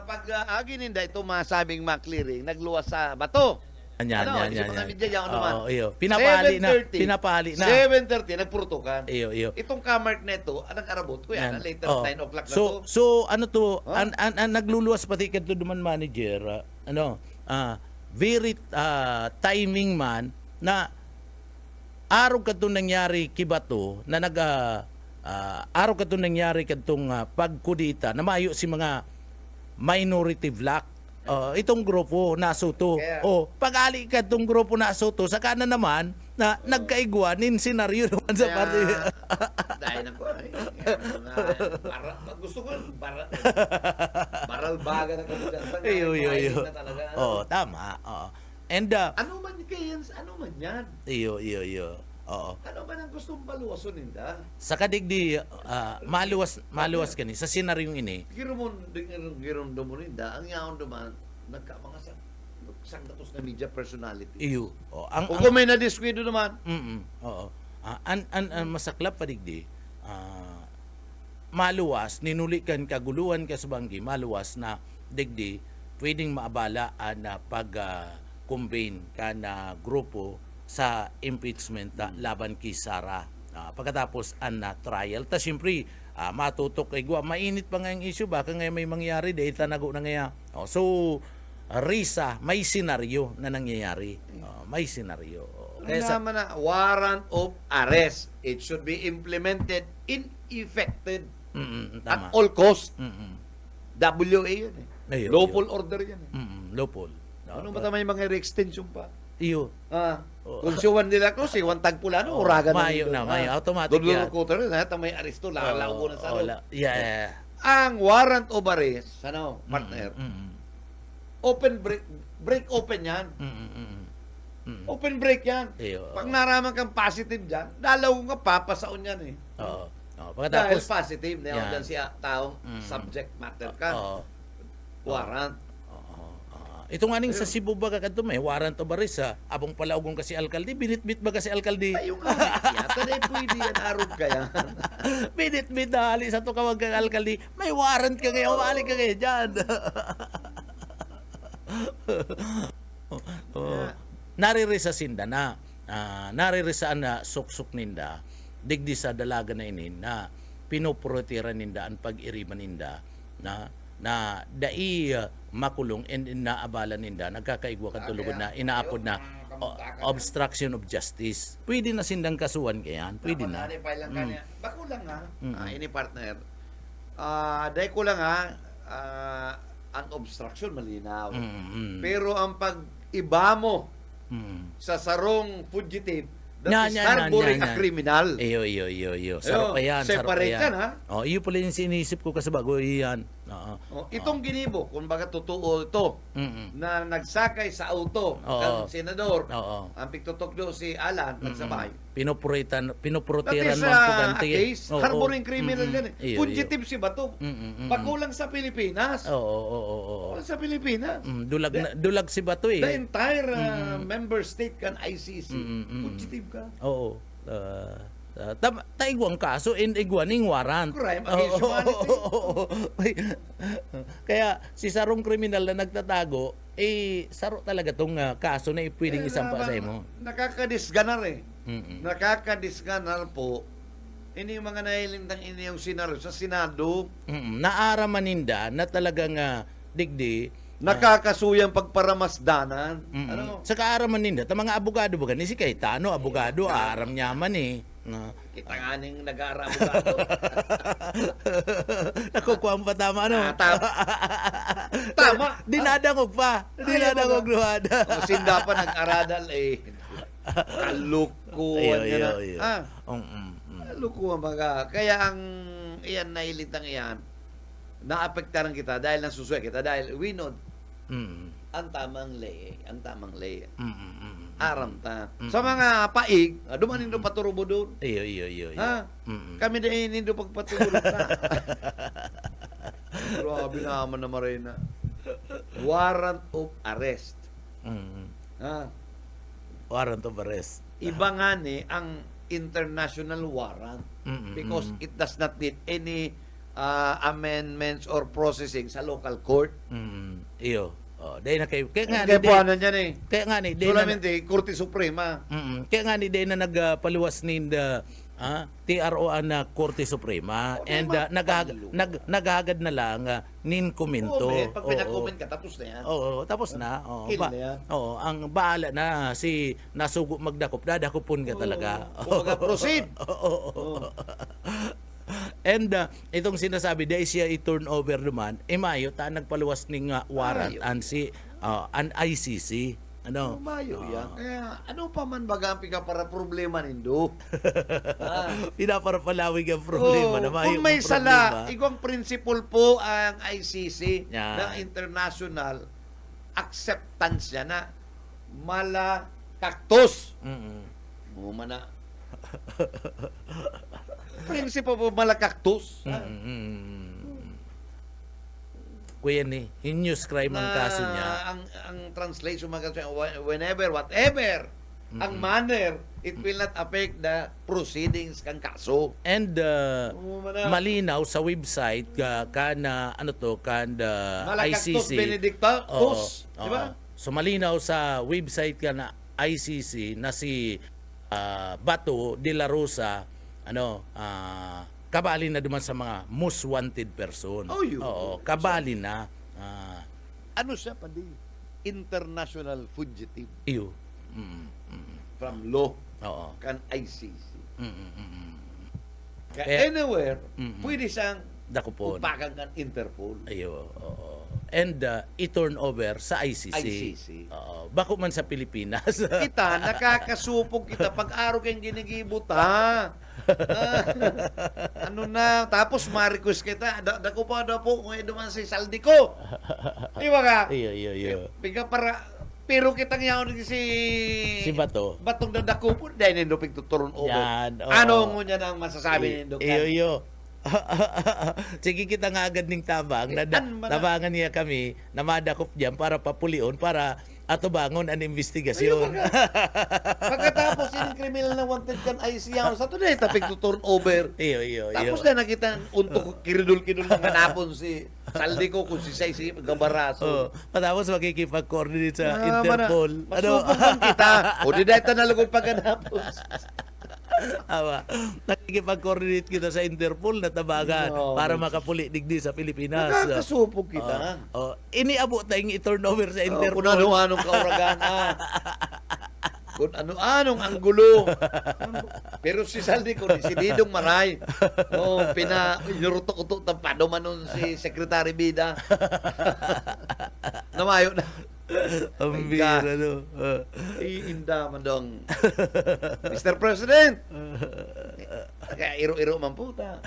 Pag-agi ninda ito masabing ma-clearing, nagluwas sa Bato. Yan. Si mga media yaon naman. Iyo. Pinapali na. 7:30, nagpurutukan. Iyo. Itong kamark na ito, anong arabot ko yan, Yan. later Oo. 9 o'clock na So, to. so ano to, an nagluluwas pati kadto duman manager, very timing man na araw kadto nangyari kibato na araw kadto nangyari kadtong pagkudita na mayo si mga minority black. Itong grupo nasuto. Kaya- Pag-ali kadtong grupo nasuto, saka na naman na nagkaigwanin senaryo naman sa parte. Dahil ako, gusto ko, baral baga na kami dyan. Iyo. Na talaga. Tama. And Ano man kayan, ano man yan? iyo. Ano man ang gustong baluwason ninda? Sa kadigdi maluwas kani sa senaryong ini. Giron mo ninda, ang yaon duman, mga sagdatos na media personality. Iyo. Kung may na-disquido naman, Oo. An masaklap padigdi. Maluwas ninulikan kaguluhan ka sa banggi, maluwas na digdi pwedeng maabala na pag convene ka na grupo sa impeachment laban kay Sara. Pagkatapos trial, ta siyempre matutok kay Gua. Mainit pa nga yung issue, baka ngayon may mangyari dahil tanago na ngayon. So, Risa, may senaryo na nangyayari. May senaryo. kaya naman na warrant of arrest. It should be implemented in effected Tama. at all cost. Mm-mm. WA yun eh. Ayun, Lawful order yan eh. Lopol. Ano ba may mga re-extension pa? Iyo. Kung siwan nila ko, siwan tagpula, uragan Mayo na, mayo. Automatic yan. Doon ko na may aresto, lalaw ko na sa loob. Yeah. Ang warrant of arrest, partner, open break open yan. Open break yan. Iyo. Pag naraman kang positive dyan, dalaw nga papasaon yan eh. Oo. Dahil Pagkatapos, positive na yan. dyan siya tao, subject matter ka. Warrant. ito nga ning sa Cebu baga kadto may warrant of arrest abong palaugong kasi alkalde, binitbit baga si alkalde. Ayun nga, yata na pwede yan, arog kaya. Binitbit dali sa to kawag kang alkalde, may warrant ka ngayon, umali ka ngayon dyan. Naririsa sinda na, naririsa na suksok ninda, digdi sa dalaga na inin na pinuprotiran ninda ang pag-iriman ninda na dai makulong and naabala ninda nagkakaigwa katulugod na inaapod na obstruction of justice. Pwede na sindang kasuhan kayan, pwede na. Bako lang ha, ini partner. Dahil ko lang ha, ang obstruction malinaw. Pero ang pag-iba mo sa sarong fugitive, That is harboring a criminal. Iyo. Sarap pa yan, sarap pa Separate yan. yan, ha? Oh, iyo pala yung sinisip ko kasi bago yan. Oo. Itong ginibo, kung baga totoo ito, na nagsakay sa auto, Oo. ang senador, Oo. ang pigtutokdo si Alan, nagsabay. Pinoprotiran That is man po a ganti. case, harboring criminal yan eh. Iyo. Fugitive si Bato. Pagkulang sa Pilipinas. Oo. Kulang sa Pilipinas. Dulag si Bato The eh. entire member state can ICC. Fugitive ka. Oo. Taigwang kaso in igwaning warrant. Crime against humanity. Kaya si sarong kriminal na nagtatago, saro talaga tong kaso na pwedeng isampa sa imo. Nakakadisganar eh. Nakakadisganar po. Ini yung mga nahilintang ini yung senaryo sa Senado. Naaramaninda na talagang digdi. Nakakasuyang pagparamasdanan. Ano? Sa kaaraman ninda, ta mga abogado ba ni si Cayetano, abogado, aram nyaman eh. Kita nga ning nag-aarabogado. Nakukuha pa tama, ano? Tama. Dinadangog pa. Dinadangog luhada. O sinda pa nag-aradal eh. Kalukuhan Iyo. na. Kalukuhan baga. Kaya ang iyan nailitang iyan, naapektaran kita dahil nasusuya kita dahil we know ang tamang lay. Aram ta. Sa mga paig, dumanin do paturubo doon. Iyo. Ha? Kami din nindo pagpatulog na. Grabe naman na Marina. Warrant of arrest. Ha? Warrant of arrest. Iba nga ni ang international warrant because it does not need any amendments or processing sa local court. Iyo. Dahil na kayo. Kaya nga Kaya po ano dyan eh. Kaya nga ni dahil na Solamente, Korte Suprema. kaya nga ni dahil na nagpaluwas ninda TRO na Korte Suprema and naghagad na lang nin komento. Pag pinag-comment ka, tapos na yan. Oo, tapos na. Kill na yan. Oo, ang bahala na si nasugo magdakop, dadakopon ka talaga. Kumbaga, proceed. Oo. And itong sinasabi dahil siya i-turnover naman, mayo ta nagpaluwas ning warrant an ICC. Ano? Mayo yan. Kaya ano pa man baga ang para problema nindo? Pinaparapalawig ang problema na mayo. Kung may sala, igwang principle po ang ICC Yan. na international acceptance niya na mala kaktos. Mumana. Principle po mala kaktos. Kuya ni, heinous crime ang kaso niya. Ang translation whenever, whatever, ang manner, it will not affect the proceedings kang kaso. And Mumana. malinaw sa website kana Malakaktos ICC. Benedictus, di ba? So malinaw sa website kana ICC na si Bato de la Rosa kabali na duman sa mga most wanted person. Kabali na. Ano siya pa di? International fugitive Iyo. from law Oo. kan ICC. Kaya Eh, anywhere, pwede siyang Dakupon. upakan kan Interpol. Ayo. Oo. And i-turn over sa ICC. ICC. Oo. Bako man sa Pilipinas. Kita, nakakasupog kita pag-araw kayong ginigibot, ha? Ano na, tapos ma-request kita, dako pa daw po, kung duman si saldi ko. Di ba ka? Iyo. Piga para, pero kitang yaon Si Bato. Batong dadako po, dahil nindo pigtuturon over. Yan, oo. Ano mo niya nang masasabi nindo? Iyo. Sige kita nga agad ning tabang. Tabangan niya kami na madakop diyan para papulion para atubangon ang investigasyon. Pagkatapos yung criminal na wanted kan ICC sa today, tapig to turn over. Iyo. Tapos na nakita untok kiridul-kidul ng hanapon si saldi ko kung si Say gabaraso. Patapos makikipag-coordinate sa Interpol. Masupong kita. O di dahil nalagod pagkanapon. Awa, nakikipag-coordinate kita sa Interpol na tabagan para makapuli digdi sa Pilipinas. Nakakasupog kita. Iniabot tayong i-turnover sa Interpol. Kung ano-anong kauragana. Kung ano-anong ang gulo. Pero si Saldi ko, si Didong Maray, inurutok-utok tapado man nun si Secretary Bida. Namayo na. Ang My bira, God. no? Iinda man dong. Mr. President! Kaya iro-iro man puta.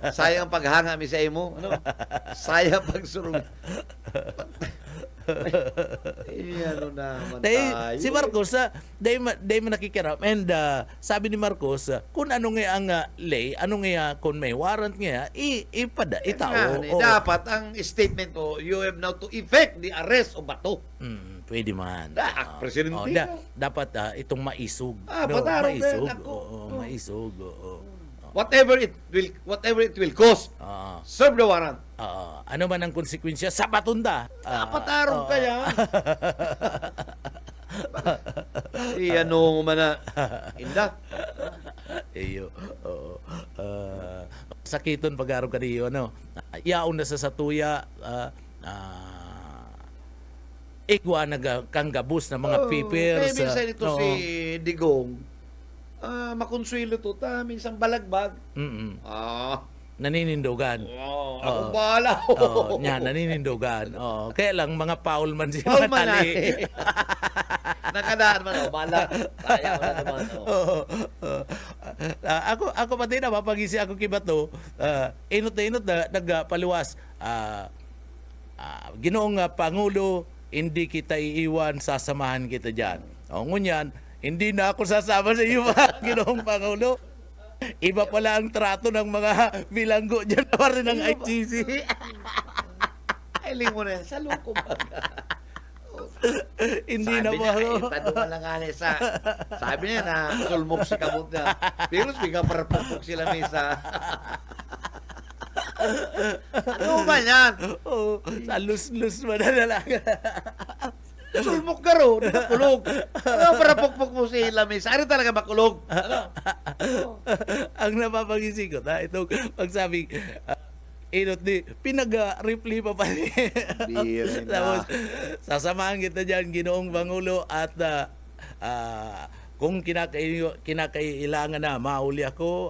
Sayang paghanga mi sa imo. Ano? Sayang pagsurong. Ano naman tayo. Si Marcos, day mo nakikiram. And sabi ni Marcos, kung ano nga ang lay, ano nga kung may warrant nga, itao. Dapat ang statement ko, you have now to effect the arrest of Bato. Pwede man. Presidente. Dapat itong maisog. Pataro, maisog. ako. Maisog. Whatever it will cost, serve the warrant. Ano man ang konsekwensya sa Batunda. Patarong kaya. Ano man na. Inda. Iyo. Sakiton pag-araw kaniyo, ano. Yaon na sa satuya, igwa kang gabus na mga papers. Kaya minsan ito si Digong, makonsuelo to ta, minsan balagbag. Naninindogan. Ako bahala. Naninindogan. Kaya lang mga foul man si Paul man Matali. Nakadaan man. Bahala. Kaya ko na naman. Ako pati na mapagisi ako kibato. Inot na nagpaluwas. Ginoong Pangulo, hindi kita iiwan, sasamahan kita dyan. Ngunyan, hindi na ako sasama sa iyo, Ginoong Pangulo. Iba pala ang trato ng mga bilanggo dyan na rin ng ICC. Ailing mo na yan. Sa loko ba? Hindi na Sabi ba? niya, tanong mo lang nga sa... Sabi niya na sulmok si kamot niya. Pero bigla para pupok sila misa. Ano ba yan? Sa lus-lus mo na lang. Sulmok ka ro, nakakulog. Ano para pukpok mo si Lamis? Ano talaga makulog? Ano? Ang napapagising ko, itong pagsabing, inot ni, pinag-reply pa niya. Bira na. Tapos, sasamahan kita dyan, Ginoong Pangulo, at kung kinakailangan na mahuli ako,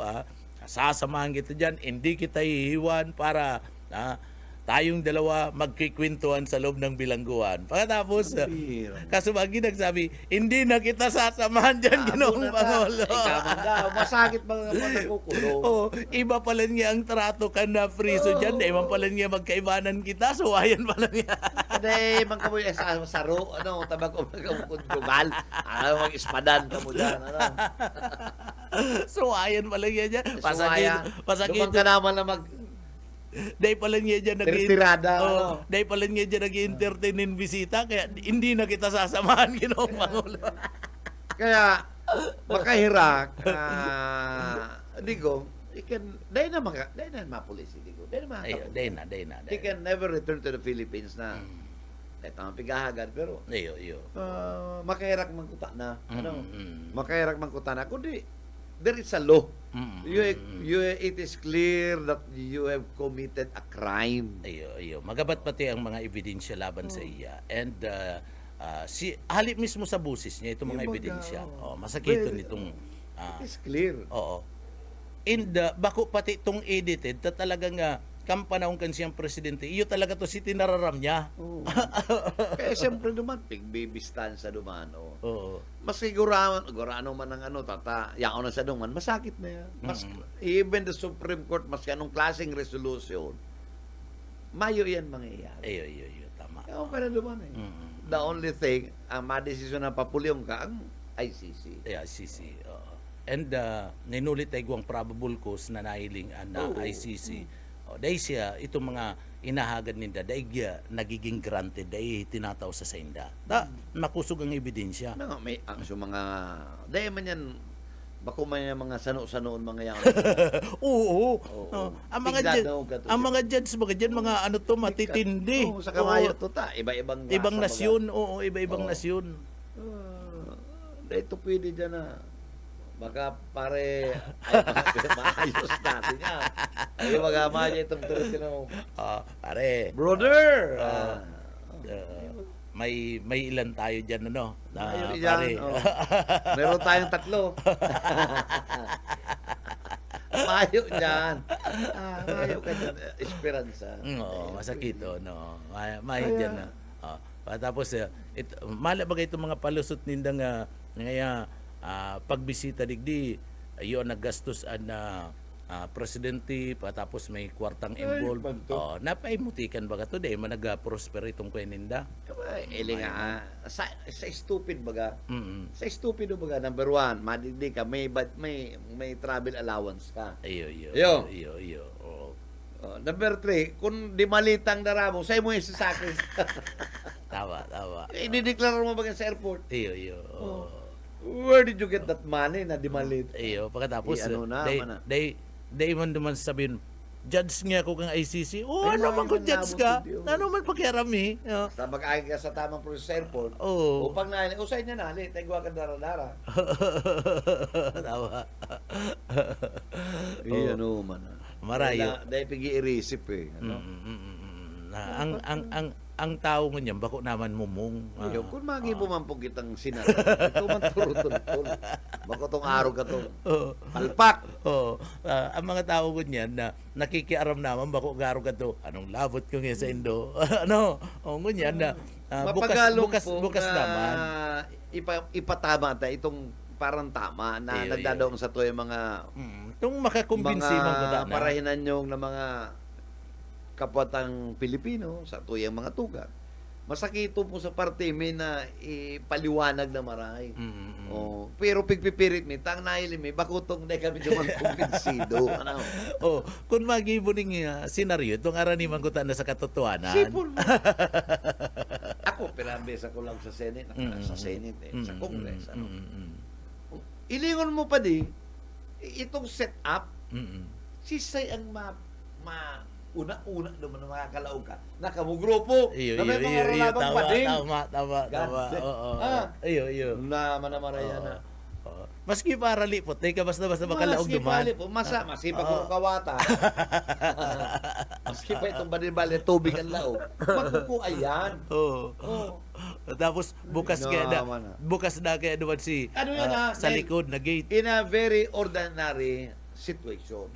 sasamahan kita dyan, hindi kita iiwan para tayong dalawa magkikwentuhan sa loob ng bilangguan. Pagkatapos, kasubagi nagsabi, hindi na kita sasamahan dyan, Ginoong Pangulo. Ikaman daw, masakit mga panakukulong. Iba pala niya ang trato ka na friso dyan. Iba pala niya magkaibanan kita. Suwayan pala niya. Kasi man kamoy sa saro, tabag ko magkamukundugal. Mag-ispadan ka mo dyan. Suwayan pala niya dyan. Suwaya. Pasakit. Dumang ka naman na Dahil pala niya dyan Tirada, dahil pala niya dyan nag-entertain ng bisita. Kaya hindi na kita sasamahan, Ginoong Pangulo. Kaya, makahirak, Digo, dahil na mapulis, Digo. Dahil na. He can never return to the Philippines na. Dahil tama pigahagan, pero Iyo. makahirak mangkuta na. Makahirak mangkuta na. Kundi, there is a law. It is clear that you have committed a crime. Iyo. Magabat pati ang mga ebidensya laban sa iya. And halip mismo sa busis niya itong mga ebidensya. Masakiton itong It is clear. And bako pati itong edited na talagang kampanahon kan siyang presidente, iyo talaga to si tinararam niya. Kaya siyempre naman, pigbibistan sa duman. Oo. Mas sigurano man ang yaon na sa duman, masakit na yan. Even the Supreme Court, mas anong klaseng resolution, mayo yan mangyayari. Iyo, tama. Yaon ka na duman eh. The only thing, ang madesisyon na papulyong ka, ang ICC. ICC, oo. And ninulit ay guwang probable cause na nahiling na ICC. Dahil siya, itong mga inahagad ninda, dahil nagiging granted, dahil tinataw sa sainda. Makusog ang ebidensya. May dahil man yan, bako man yan mga sano-sanoon mga yan. Oo. Ang mga judge, mga ano to, matitindi. Sa kamayo to ta, iba-ibang ibang nasyon, iba-ibang nasyon. Dahil ito pwede dyan na. Baka pare maayos natin yan. Ay magama niya itong tuloy pare. Brother! May ilan tayo dyan, ano? Pare. Meron tayong 3. Mayo dyan. Mayo ka dyan. Esperanza. Masakito, no? Mayo dyan, no? Tapos mala bagay itong mga palusot ninda nga pagbisita digdi ayo naggastos na presidente tapos may kwartang involved. Napaimutikan baga to day managa-prosper itong kweninda. Ili nga, sa stupid baga, sa stupido baga, number one, madigdi ka, may travel allowance ka. Iyo. Number three, kung di malitang daramo, sa'yo mo yung sasakit. Tama. Idideklara mo baga sa airport. Iyo. Where did you get that money na di malit? Iyo, pagkatapos, Ano na, mana. day man naman sabihin, judge nga ako kang ICC. Ay, Ano man no, kung yun judge nabot ka? yun. Ano man pakiarami? Basta mag-agi ka sa tamang proseso sa airport. Oo. Upang nalili, usay niya nali, tagwa ka dara-dara. Tama. Ano man. Marayo. Dahil pigi i-receive Ano? Na ang tao ngunyan bako naman mumong. Yo, kung magi mo man po kitang sinara, ito man turutol. Bako tong araw ka to. Palpak. Ang mga tao ngunyan na nakikiaram naman bako garo ka to. Anong labot ko ngayon sa Indo? Ngunyan na Mapagalong bukas na naman. Ipatama ta itong parang tama na Iyo. nagdadaong sa to yung mga Itong makakumbinsi man ko na. parahinan yung na mga kapwatang Pilipino sa tuyang mga tuga. Masakito po sa parte may na ipaliwanag na maray. Pero pigpipirit mi tang naili mi bakutong na kami duman kumbinsido. Ano? Kung magibo ning senaryo itong arani man ko na sa katotohanan. Sipon mo. Ako pirambesa ko lang sa Senate, sa Senate sa Congress. Ano? Ilingon mo pa di itong setup sisay ang una-una naman ng mga kalaog ka. Nakamugrupo. Na may mga ralabang pading. Tama. Oo. Iyo. Naman yan na. Maski para lipot, ka basta makalaog duman. Masipag ko kawata. Maski pa itong bali tubig ang laog. Magkukuayan. Tapos bukas na kaya duman si Ano yan, sa likod na gate. In a very ordinary situation.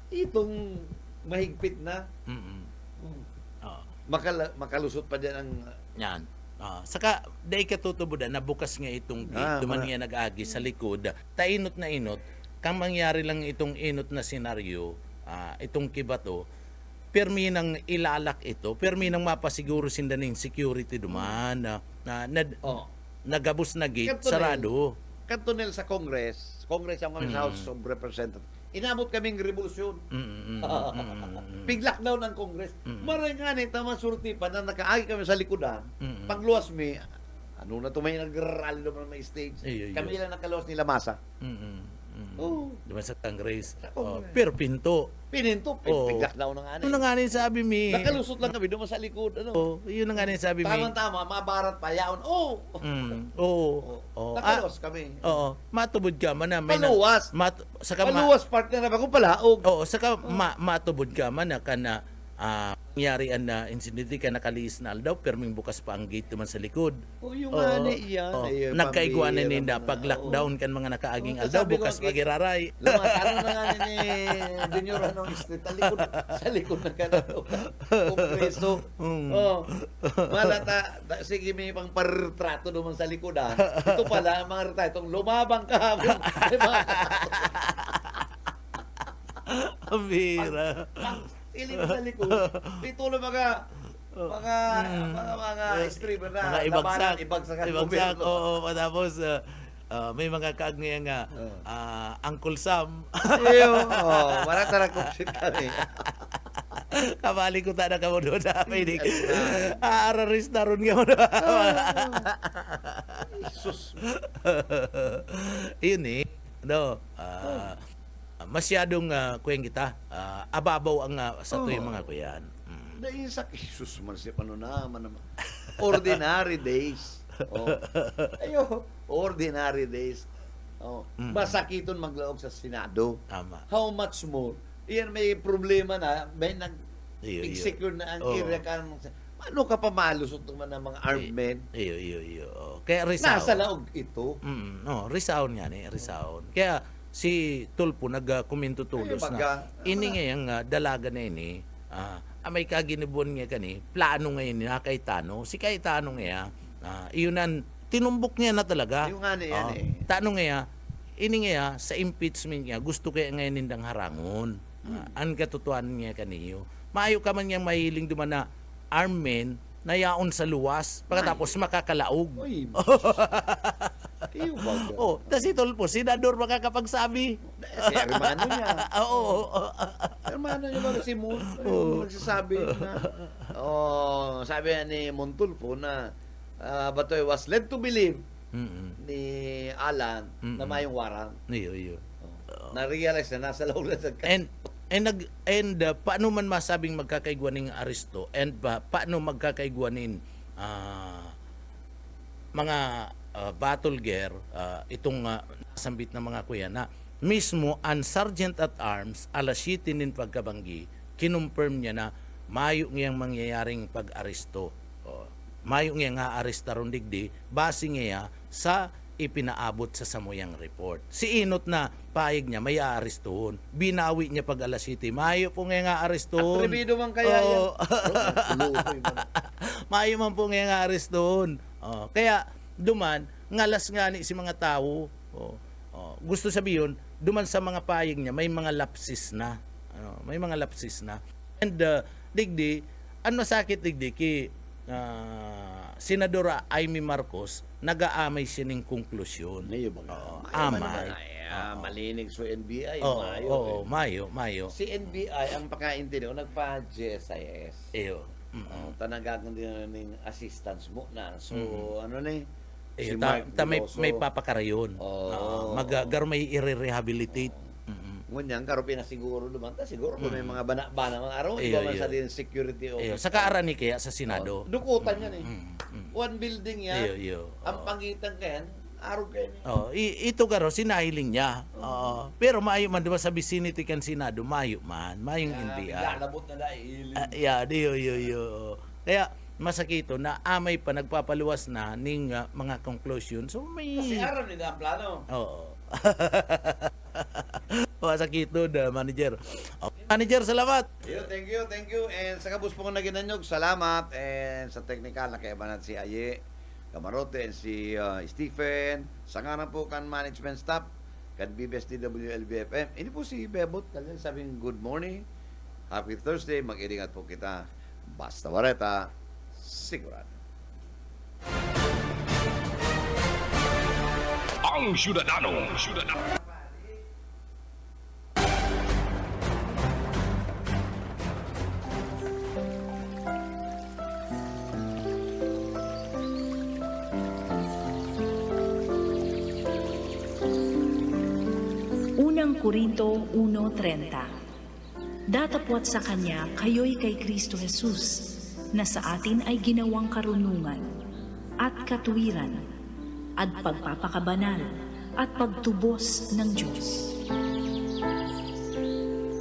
Itong mahigpit na makalusot pa dyan ang Yan. Saka dahil katutubudan na bukas nga itong gate, duman nga nag-agi sa likod, tainot na inot, kang mangyari lang itong inot na senaryo, itong kibato, permi nang ilalak ito, permi nang mapasiguro sinda ng security duman, nagabos na gate, sarado. Kantonel sa Congress ang kami sa House of Representatives. Inabot kaming revolusyon. Big lockdown ang Congress. Maray nga ni tama surti pa na nakaagi kami sa likodan. Pagluwas mi, ano na to may nag-rally naman may stage. Kami lang nakaluwas nila masa. Duman sa Congress. Sa Congress. Pero pinto. Pininto, big lockdown na nga Ano na nga rin sabi mi? Nakalusot lang kami doon sa likod. Yun na nga rin sabi mi. Tama, mabarat pa yaon. Nakaluwas kami. Matubod ka man na. Paluwas. Paluwas partner na ako palaog. Saka matubod ka man na kana nangyarian na insidente ka nakaliis na aldaw perming bukas pa ang gate naman sa likod. Yung ani yan. Nagkaiguan na ninda pag lockdown kan mga nakaaging aldaw sabi ko, bukas magiraray. Ano na nga ni Junior anong street sa likod na kanto. Kongreso. Malata sige may pang partrato naman sa likod Ito pala mga retrato lumabang ka. Ambira. Ili mo sa likod. Ito na mga streamer na Ibagsak. Tapos may mga kaagngaya nga Uncle Sam. Wala tara kupsit kami. Kabali ko tada ka mo doon na pwede. Araris na ron nga mo doon. Sus. Yun masyadong kuweng kita. Ababaw ang sa tuwing mga kuyan. Naisak, Jesus man siya naman. Ordinary days. Ordinary days. Masakiton maglaog sa Senado. Tama. How much more? Iyan may problema na, may nag-execute na ang area ka. Ano ka pa malusot naman ng mga armed men? Iyo. Kaya Rizal. Nasa laog ito. Rizal nga ni. Rizal. Kaya si Tulpo nagkomento tulos na ini ngayang dalaga na ini amay kaginibon nga kani, plano ngayon na Cayetano. Si Cayetano nga, iyonan, tinumbok niya na talaga. Yung nga na yan Tanong nga, ini nga, sa impeachment niya, gusto kaya ngayon nindang harangon. Ang katotohanan niya kaniyo. Maayo ka man niyang mahiling duman na armed men na yaon sa luwas, pagkatapos makakalaog. Uy, iyo ba? Tas itol po, senador makakapagsabi. Si hermano niya. Oo. Hermano niya ba si Moon? Nagsasabi na, sabi ni Montulfo na Batoy was led to believe ni Alan na mayong warrant. Iyo. Na-realize na nasa loob lang sa Paano man masabing magkakaigwaning aresto and paano magkakaigwanin mga battle gear itong nasambit na mga kuya na mismo ang Sergeant at Arms alas 7 nin pagkabanggi kinumperm niya na mayo ngayang mangyayaring pag-aresto. Mayo nga nga arestaron digdi base nga sa ipinaabot sa samuyang report. Si Inot na paig niya may aarestuhon. Binawi niya pag alas 7. Mayo po nga arestuhon. Atrebido man kaya yan. Mayo man po nga arestuhon. Kaya duman ngalas nga ni si mga tao. Gusto sabihin duman sa mga paig niya may mga lapsis na. May mga lapsis na. And digdi ano sakit digdi ki Senadora Amy Marcos nag-aamay siya ng konklusyon. Mayo ba? Amay. Malinig sa NBI. Mayo. Si NBI ang pagkaintindihan nagpa-GSIS. Iyo. Tanagagan din ng assistance mo na. So, ano na Iyo, si Mark may papakarayon. Magagar may i-rehabilitate. Ngunyan, karo pinasiguro naman. Siguro kung may mga bana-bana mga araw, Iyo, iba man iyo. sa din security officer. Sa kaarani kaya sa Senado. Dukutan yan One building yan. Iyo. Ang pangitan kayan, araw kayan. Ito garo sinahiling niya. Pero maayo man diba sa vicinity kan Senado, maayo man, mayong NBI. Lalabot na dahil. Yo. Kaya masakito na amay pa nagpapaluwas na ning mga conclusion. So may Kasi araw nila ang plano. Oo. Masakito na manager. Okay. Manager, salamat. Thank you. And sa kabus po kong naginanyog, salamat. And sa technical, nakaibanan si Aye Camarote and si Stephen. Sa ngaran po kan management staff, kan BBSDWLBFM. Ini po si Bebot. Kalian sabing good morning. Happy Thursday. Mag-iringat po kita. Basta Bareta. Sigurado. Ang Syudadano. Unang Korinto 1:30. Datapwat sa Kanya, kayo'y kay Kristo Jesus, na sa atin ay ginawang karunungan, at katuwiran, at pagpapakabanal, at pagtubos ng Diyos.